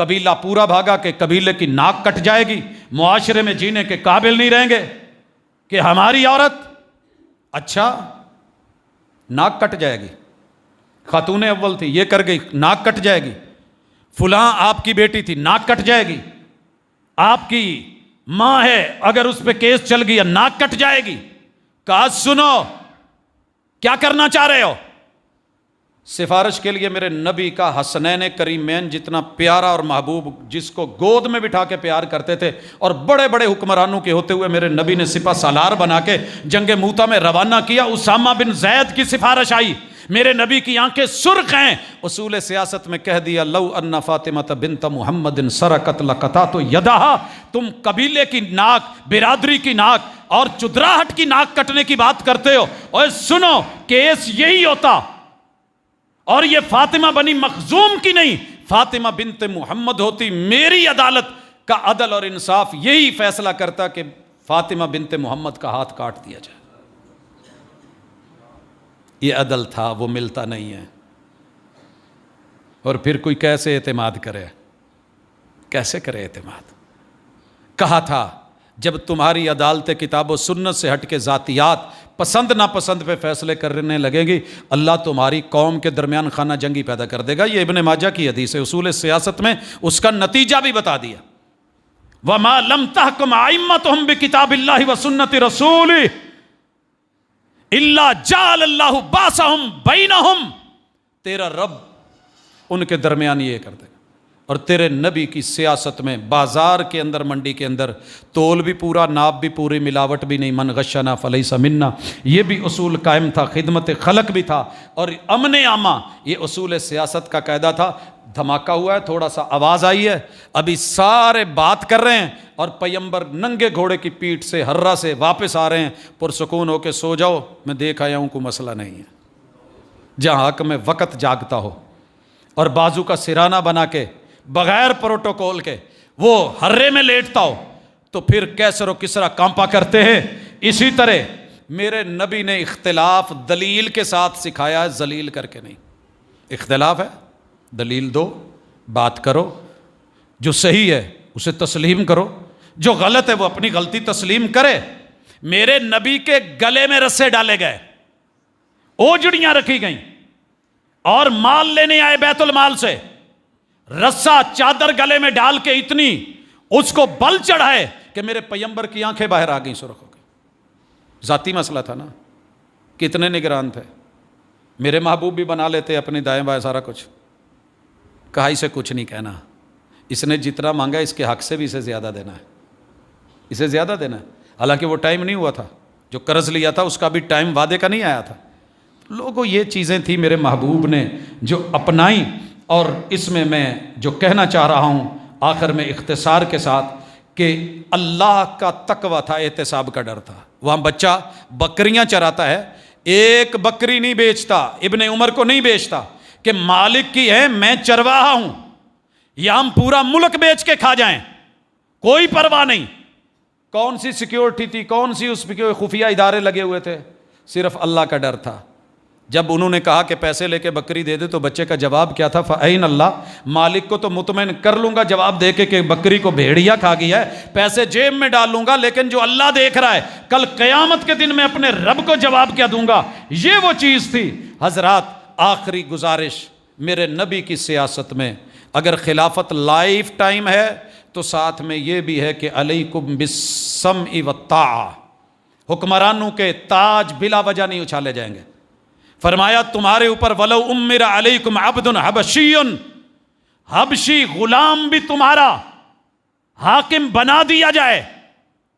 قبیلہ پورا بھاگا کہ قبیلے کی ناک کٹ جائے گی، معاشرے میں جینے کے قابل نہیں رہیں گے کہ ہماری عورت، اچھا ناک کٹ جائے گی، خاتون اول تھی یہ کر گئی ناک کٹ جائے گی، فلاں آپ کی بیٹی تھی ناک کٹ جائے گی، آپ کی ماں ہے اگر اس پہ کیس چل گیا ناک کٹ جائے گی۔ کہا سنو کیا کرنا چاہ رہے ہو؟ سفارش کے لیے میرے نبی کا حسنین کریمین جتنا پیارا اور محبوب، جس کو گود میں بٹھا کے پیار کرتے تھے، اور بڑے بڑے حکمرانوں کے ہوتے ہوئے میرے نبی نے سپہ سالار بنا کے جنگ موتا میں روانہ کیا، اسامہ بن زید کی سفارش آئی، میرے نبی کی آنکھیں سرخ ہیں، اصول سیاست میں کہہ دیا لو ان فاطمہ بنت محمد سرقت لقطعت یدہا، تم قبیلے کی ناک، برادری کی ناک اور چدراہٹ کی ناک کٹنے کی بات کرتے ہو، اور سنو کیس یہی ہوتا، اور یہ فاطمہ بنی مخزوم کی نہیں، فاطمہ بنت محمد ہوتی، میری عدالت کا عدل اور انصاف یہی فیصلہ کرتا کہ فاطمہ بنت محمد کا ہاتھ کاٹ دیا جائے۔ یہ عدل تھا، وہ ملتا نہیں ہے۔ اور پھر کوئی کیسے اعتماد کرے، کیسے کرے اعتماد؟ کہا تھا جب تمہاری عدالت کتاب و سنت سے ہٹ کے ذاتیات، پسند ناپسند پہ فیصلے کرنے لگیں گی، اللہ تمہاری قوم کے درمیان خانہ جنگی پیدا کر دے گا۔ یہ ابن ماجہ کی حدیث ہے، اصول سیاست میں اس کا نتیجہ بھی بتا دیا۔ وَمَا لَمْ تَحْكُمْ أَئِمَّتُهُمْ بِكِتَابِ اللَّهِ وَسُنَّةِ رَسُولِهِ إِلَّا جَعَلَ اللَّهُ بَأْسَهُمْ بَيْنَهُمْ، تیرا رب ان کے درمیان یہ کر دے گا۔ اور تیرے نبی کی سیاست میں بازار کے اندر، منڈی کے اندر، تول بھی پورا، ناپ بھی پوری، ملاوٹ بھی نہیں، من غشنا فلیس منا، یہ بھی اصول قائم تھا، خدمت خلق بھی تھا، اور امن عامہ یہ اصول سیاست کا قاعدہ تھا۔ دھماکہ ہوا ہے، تھوڑا سا آواز آئی ہے، ابھی سارے بات کر رہے ہیں، اور پیمبر ننگے گھوڑے کی پیٹھ سے ہررا سے واپس آ رہے ہیں، پرسکون ہو کے سو جاؤ، میں دیکھ آیا ہوں کوئی مسئلہ نہیں ہے۔ جہاں حق میں وقت جاگتا ہو اور بازو کا سرانہ بنا کے بغیر پروٹوکول کے وہ ہررے میں لیٹتا ہو، تو پھر کیسر و کسرا کانپا کرتے ہیں۔ اسی طرح میرے نبی نے اختلاف دلیل کے ساتھ سکھایا ہے، ذلیل کر کے نہیں۔ اختلاف ہے، دلیل دو، بات کرو، جو صحیح ہے اسے تسلیم کرو، جو غلط ہے وہ اپنی غلطی تسلیم کرے۔ میرے نبی کے گلے میں رسے ڈالے گئے، اوجڑیاں رکھی گئیں، اور مال لینے آئے بیت المال سے، رسا چادر گلے میں ڈال کے اتنی اس کو بل چڑھائے کہ میرے پیمبر کی آنکھیں باہر آ گئیں، سرخ ہو گئی۔ ذاتی مسئلہ تھا نا، کتنے نگران تھے، میرے محبوب بھی بنا لیتے اپنی دائیں بائیں سارا کچھ۔ کہا اسے کچھ نہیں کہنا، اس نے جتنا مانگا اس کے حق سے بھی اسے زیادہ دینا ہے، اسے زیادہ دینا ہے۔ حالانکہ وہ ٹائم نہیں ہوا تھا، جو قرض لیا تھا اس کا بھی ٹائم وعدے کا نہیں آیا تھا۔ لوگوں یہ چیزیں تھیں میرے محبوب نے جو اپنائیں، اور اس میں جو کہنا چاہ رہا ہوں آخر میں اختصار کے ساتھ، کہ اللہ کا تقویٰ تھا، احتساب کا ڈر تھا۔ وہاں بچہ بکریاں چراتا ہے، ایک بکری نہیں بیچتا، ابن عمر کو نہیں بیچتا کہ مالک کی ہے، میں چرواہا ہوں، یا ہم پورا ملک بیچ کے کھا جائیں، کوئی پرواہ نہیں۔ کون سی سیکیورٹی تھی، کون سی اس پہ خفیہ ادارے لگے ہوئے تھے، صرف اللہ کا ڈر تھا۔ جب انہوں نے کہا کہ پیسے لے کے بکری دے دے، تو بچے کا جواب کیا تھا؟ فَأَيْنَ اللَّهُ، مالک کو تو مطمئن کر لوں گا جواب دے کے کہ بکری کو بھیڑیا کھا گیا ہے، پیسے جیب میں ڈال لوں گا، لیکن جو اللہ دیکھ رہا ہے، کل قیامت کے دن میں اپنے رب کو جواب کیا دوں گا؟ یہ وہ چیز تھی۔ حضرات آخری گزارش، میرے نبی کی سیاست میں اگر خلافت لائف ٹائم ہے تو ساتھ میں یہ بھی ہے کہ علیکم بالسمع والطاعہ، حکمرانوں کے تاج بلا وجہ نہیں اچھالے جائیں گے۔ فرمایا تمہارے اوپر ولو امر علیکم عبد حبشی، حبشی غلام بھی تمہارا حاکم بنا دیا جائے،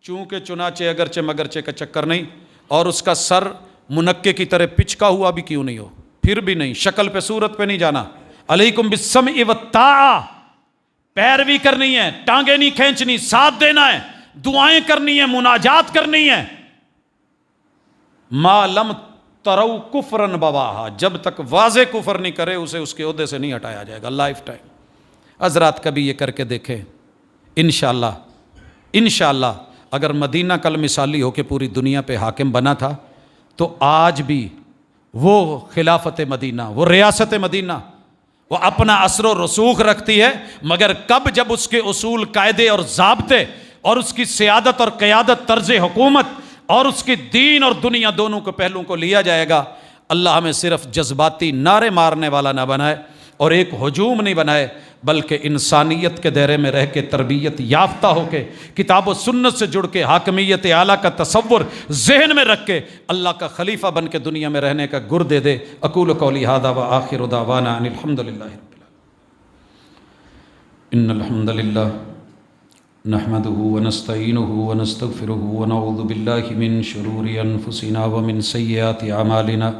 چونکہ چنانچہ اگرچہ مگرچہ کا چکر نہیں، اور اس کا سر منقے کی طرح پچکا ہوا بھی کیوں نہیں ہو، پھر بھی نہیں، شکل پہ صورت پہ نہیں جانا۔ علیکم بالسمع والطاعہ، پیروی کرنی ہے، ٹانگیں نہیں کھینچنی، ساتھ دینا ہے، دعائیں کرنی ہے، مناجات کرنی ہے۔ ما لم ترو کفرن بواہا، جب تک واضح کفر نہیں کرے اسے اس کے عہدے سے نہیں ہٹایا جائے گا لائف ٹائم۔ حضرات کبھی یہ کر کے دیکھیں، انشاءاللہ اگر مدینہ کل مثالی ہو کے پوری دنیا پہ حاکم بنا تھا، تو آج بھی وہ خلافت مدینہ، وہ ریاست مدینہ، وہ اپنا اثر و رسوخ رکھتی ہے، مگر کب؟ جب اس کے اصول، قاعدے اور ضابطے اور اس کی سیادت اور قیادت، طرز حکومت اور اس کی دین اور دنیا دونوں کو پہلوؤں کو لیا جائے گا۔ اللہ ہمیں صرف جذباتی نعرے مارنے والا نہ بنائے اور ایک ہجوم نہیں بنائے، بلکہ انسانیت کے دائرے میں رہ کے، تربیت یافتہ ہو کے، کتاب و سنت سے جڑ کے، حاکمیت اعلیٰ کا تصور ذہن میں رکھ کے، اللہ کا خلیفہ بن کے دنیا میں رہنے کا گر دے دے۔ اقول قولی ھذا وآخر دعوانا ان الحمد للہ رب العالمین۔ ان الحمد للہ نحمده ونستعینه ونستغفره ونعوذ باللہ من شرور انفسنا ومن سیئات اعمالنا،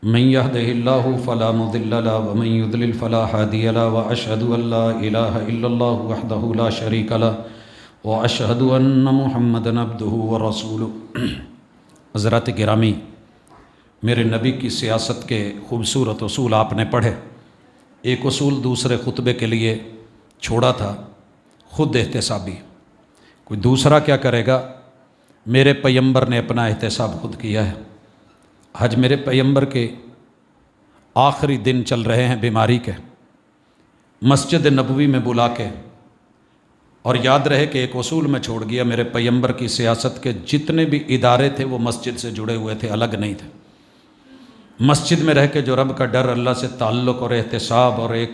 من يهده الله فلا مضل له ومن يضلل فلا هادي له، واشهد ان لا اله الا الله وحده لا شريك له واشهد ان محمدا عبده ورسوله۔ حضرات گرامی، میرے نبی کی سیاست کے خوبصورت اصول آپ نے پڑھے۔ ایک اصول دوسرے خطبے کے لیے چھوڑا تھا، خود احتسابی۔ کوئی دوسرا کیا کرے گا؟ میرے پیغمبر نے اپنا احتساب خود کیا ہے۔ آج میرے پیغمبر کے آخری دن چل رہے ہیں بیماری کے، مسجد نبوی میں بلا کے، اور یاد رہے کہ ایک اصول میں چھوڑ گیا، میرے پیغمبر کی سیاست کے جتنے بھی ادارے تھے وہ مسجد سے جڑے ہوئے تھے، الگ نہیں تھے۔ مسجد میں رہ کے جو رب کا ڈر، اللہ سے تعلق اور احتساب اور ایک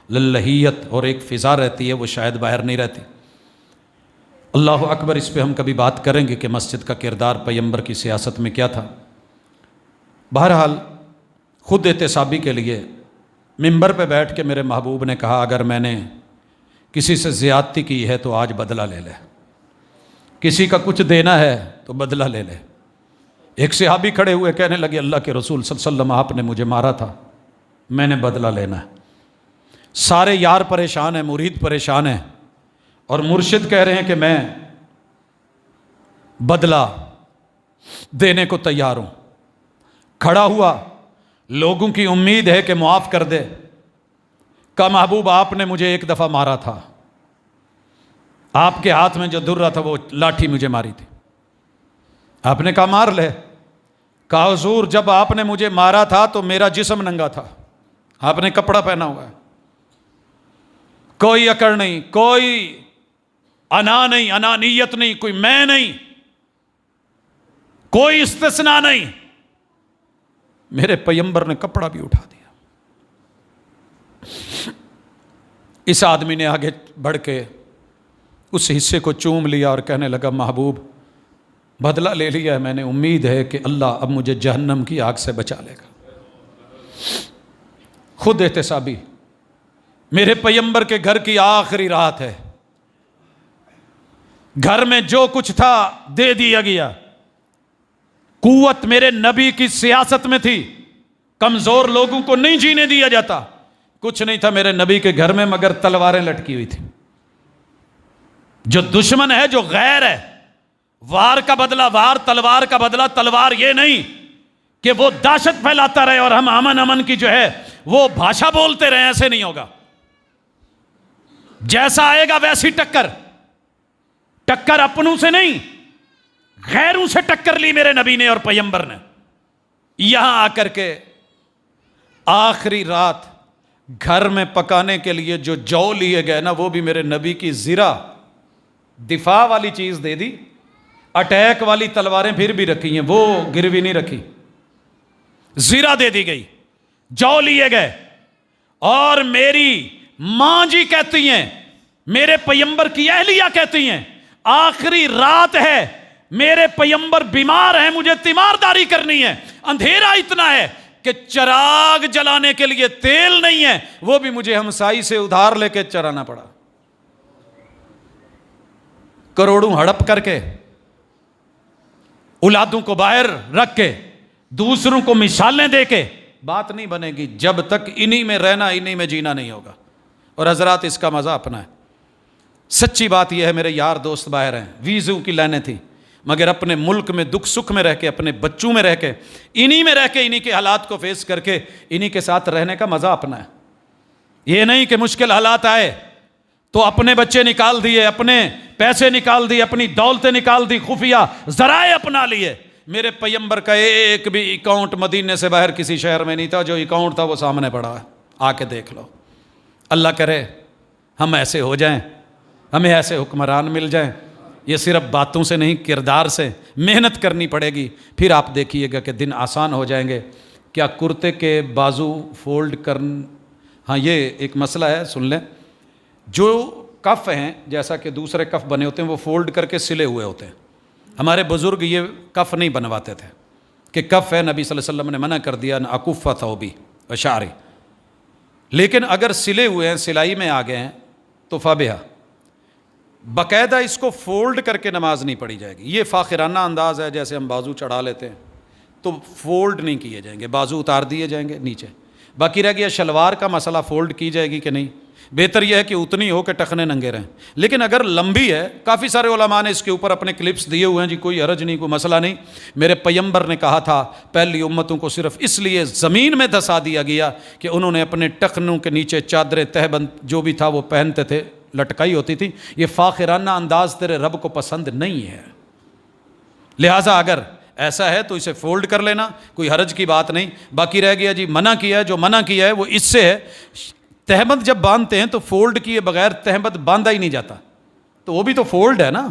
للہیت اور ایک فضا رہتی ہے، وہ شاید باہر نہیں رہتی۔ اللہ اکبر، اس پہ ہم کبھی بات کریں گے کہ مسجد کا کردار پیغمبر کی سیاست میں کیا تھا۔ بہرحال خود احتسابی کے لیے منبر پہ بیٹھ کے میرے محبوب نے کہا، اگر میں نے کسی سے زیادتی کی ہے تو آج بدلہ لے لے، کسی کا کچھ دینا ہے تو بدلہ لے لے۔ ایک صحابی کھڑے ہوئے کہنے لگے، اللہ کے رسول صلی اللہ علیہ وسلم، آپ نے مجھے مارا تھا، میں نے بدلہ لینا ہے۔ سارے یار پریشان ہیں، مرید پریشان ہیں، اور مرشد کہہ رہے ہیں کہ میں بدلہ دینے کو تیار ہوں۔ کھڑا ہوا، لوگوں کی امید ہے کہ معاف کر دے۔ کہا، محبوب آپ نے مجھے ایک دفعہ مارا تھا، آپ کے ہاتھ میں جو درہ تھا وہ لاٹھی مجھے ماری تھی، آپ نے کہا مار لے۔ کہا حضور، جب آپ نے مجھے مارا تھا تو میرا جسم ننگا تھا، آپ نے کپڑا پہنا ہوا ہے، کوئی اکڑ نہیں، کوئی انا نہیں، انانیت نہیں، کوئی میں نہیں، کوئی استثناء نہیں۔ میرے پیغمبر نے کپڑا بھی اٹھا دیا۔ اس آدمی نے آگے بڑھ کے اس حصے کو چوم لیا اور کہنے لگا، محبوب بدلہ لے لیا ہے میں نے، امید ہے کہ اللہ اب مجھے جہنم کی آگ سے بچا لے گا۔ خود احتسابی، میرے پیغمبر کے گھر کی آخری رات ہے، گھر میں جو کچھ تھا دے دیا گیا۔ قوت میرے نبی کی سیاست میں تھی، کمزور لوگوں کو نہیں جینے دیا جاتا۔ کچھ نہیں تھا میرے نبی کے گھر میں مگر تلواریں لٹکی ہوئی تھی۔ جو دشمن ہے، جو غیر ہے، وار کا بدلہ وار، تلوار کا بدلہ تلوار، یہ نہیں کہ وہ دہشت پھیلاتا رہے اور ہم امن کی جو ہے وہ بھاشا بولتے رہے، ایسے نہیں ہوگا۔ جیسا آئے گا ویسی ٹکر، ٹکر اپنوں سے نہیں، غیروں سے ٹکر لی میرے نبی نے اور پیغمبر نے۔ یہاں آ کر کے آخری رات گھر میں پکانے کے لیے جو جو لیے گئے نا، وہ بھی میرے نبی کی زرہ، دفاع والی چیز دے دی۔ اٹیک والی تلواریں پھر بھی رکھی ہیں، وہ گروی نہیں رکھی، زرہ دے دی گئی، جو لیے گئے۔ اور میری ماں جی کہتی ہیں، میرے پیغمبر کی اہلیہ کہتی ہیں، آخری رات ہے، میرے پیغمبر بیمار ہیں، مجھے تیمارداری کرنی ہے، اندھیرا اتنا ہے کہ چراغ جلانے کے لیے تیل نہیں ہے، وہ بھی مجھے ہمسائی سے ادھار لے کے چرانا پڑا، کروڑوں ہڑپ کر کے، اولادوں کو باہر رکھ کے، دوسروں کو مثالیں دے کے۔ بات نہیں بنے گی جب تک انہی میں رہنا، انہی میں جینا نہیں ہوگا۔ اور حضرات، اس کا مزہ اپنا ہے۔ سچی بات یہ ہے، میرے یار دوست باہر ہیں، ویزوں کی لائنیں تھیں، مگر اپنے ملک میں دکھ سکھ میں رہ کے، اپنے بچوں میں رہ کے، انہی میں رہ کے، انہی کے حالات کو فیس کر کے، انہی کے ساتھ رہنے کا مزہ اپنا ہے۔ یہ نہیں کہ مشکل حالات آئے تو اپنے بچے نکال دیے، اپنے پیسے نکال دیے، اپنی دولتیں نکال دی، خفیہ ذرائع اپنا لیے۔ میرے پیغمبر کا ایک بھی اکاؤنٹ مدینے سے باہر کسی شہر میں نہیں تھا، جو اکاؤنٹ تھا وہ سامنے پڑا ہے، آ کے دیکھ لو. اللہ کرے ہم ایسے ہو جائیں, ہمیں ایسے حکمران مل جائیں. یہ صرف باتوں سے نہیں, کردار سے محنت کرنی پڑے گی, پھر آپ دیکھیے گا کہ دن آسان ہو جائیں گے. کیا کرتے کے بازو فولڈ ہاں یہ ایک مسئلہ ہے, سن لیں. جو کف ہیں جیسا کہ دوسرے کف بنے ہوتے ہیں وہ فولڈ کر کے سلے ہوئے ہوتے ہیں. ہمارے بزرگ یہ کف نہیں بنواتے تھے کہ کف ہے, نبی صلی اللہ علیہ وسلم نے منع کر دیا, اکفہ ثوبی اشعری. لیکن اگر سلے ہوئے ہیں, سلائی میں آ گئے ہیں تو فابہا, باقاعدہ اس کو فولڈ کر کے نماز نہیں پڑھی جائے گی. یہ فاخرانہ انداز ہے, جیسے ہم بازو چڑھا لیتے ہیں تو فولڈ نہیں کیے جائیں گے, بازو اتار دیے جائیں گے نیچے. باقی رہ گیا شلوار کا مسئلہ, فولڈ کی جائے گی کہ نہیں. بہتر یہ ہے کہ اتنی ہو کہ ٹخنے ننگے رہیں. لیکن اگر لمبی ہے, کافی سارے علماء نے اس کے اوپر اپنے کلپس دیے ہوئے ہیں جی, کوئی حرج نہیں, کوئی مسئلہ نہیں. میرے پیغمبر نے کہا تھا پہلی امتوں کو صرف اس لیے زمین میں دھسا دیا گیا کہ انہوں نے اپنے ٹخنوں کے نیچے چادریں تہبند جو بھی تھا وہ پہنتے تھے, لٹکائی ہوتی تھی. یہ فاخرانہ انداز تیرے رب کو پسند نہیں ہے. لہٰذا اگر ایسا ہے تو اسے فولڈ کر لینا, کوئی حرج کی بات نہیں. باقی رہ گیا جی منع کیا ہے, جو منع کیا ہے وہ اس سے ہے. تہمت جب باندھتے ہیں تو فولڈ کیے بغیر تہمت باندھا ہی نہیں جاتا, تو وہ بھی تو فولڈ ہے نا.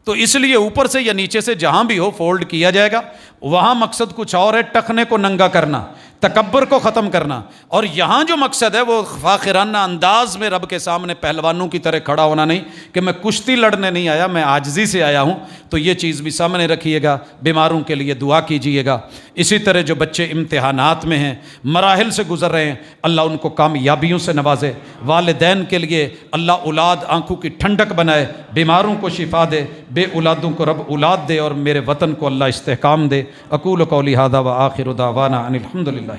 تو اس لیے اوپر سے یا نیچے سے جہاں بھی ہو فولڈ کیا جائے گا. وہاں مقصد کچھ اور ہے, ٹخنے کو ننگا کرنا, تکبر کو ختم کرنا. اور یہاں جو مقصد ہے وہ فاخرانہ انداز میں رب کے سامنے پہلوانوں کی طرح کھڑا ہونا نہیں کہ میں کشتی لڑنے نہیں آیا, میں عاجزی سے آیا ہوں. تو یہ چیز بھی سامنے رکھیے گا. بیماروں کے لیے دعا کیجیے گا. اسی طرح جو بچے امتحانات میں ہیں, مراحل سے گزر رہے ہیں, اللہ ان کو کامیابیوں سے نوازے. والدین کے لیے اللہ اولاد آنکھوں کی ٹھنڈک بنائے, بیماروں کو شفا دے, بے اولادوں کو رب اولاد دے, اور میرے وطن کو اللہ استحکام دے. اقول قولی ھذا وآخر دعوانا ان الحمد للہ.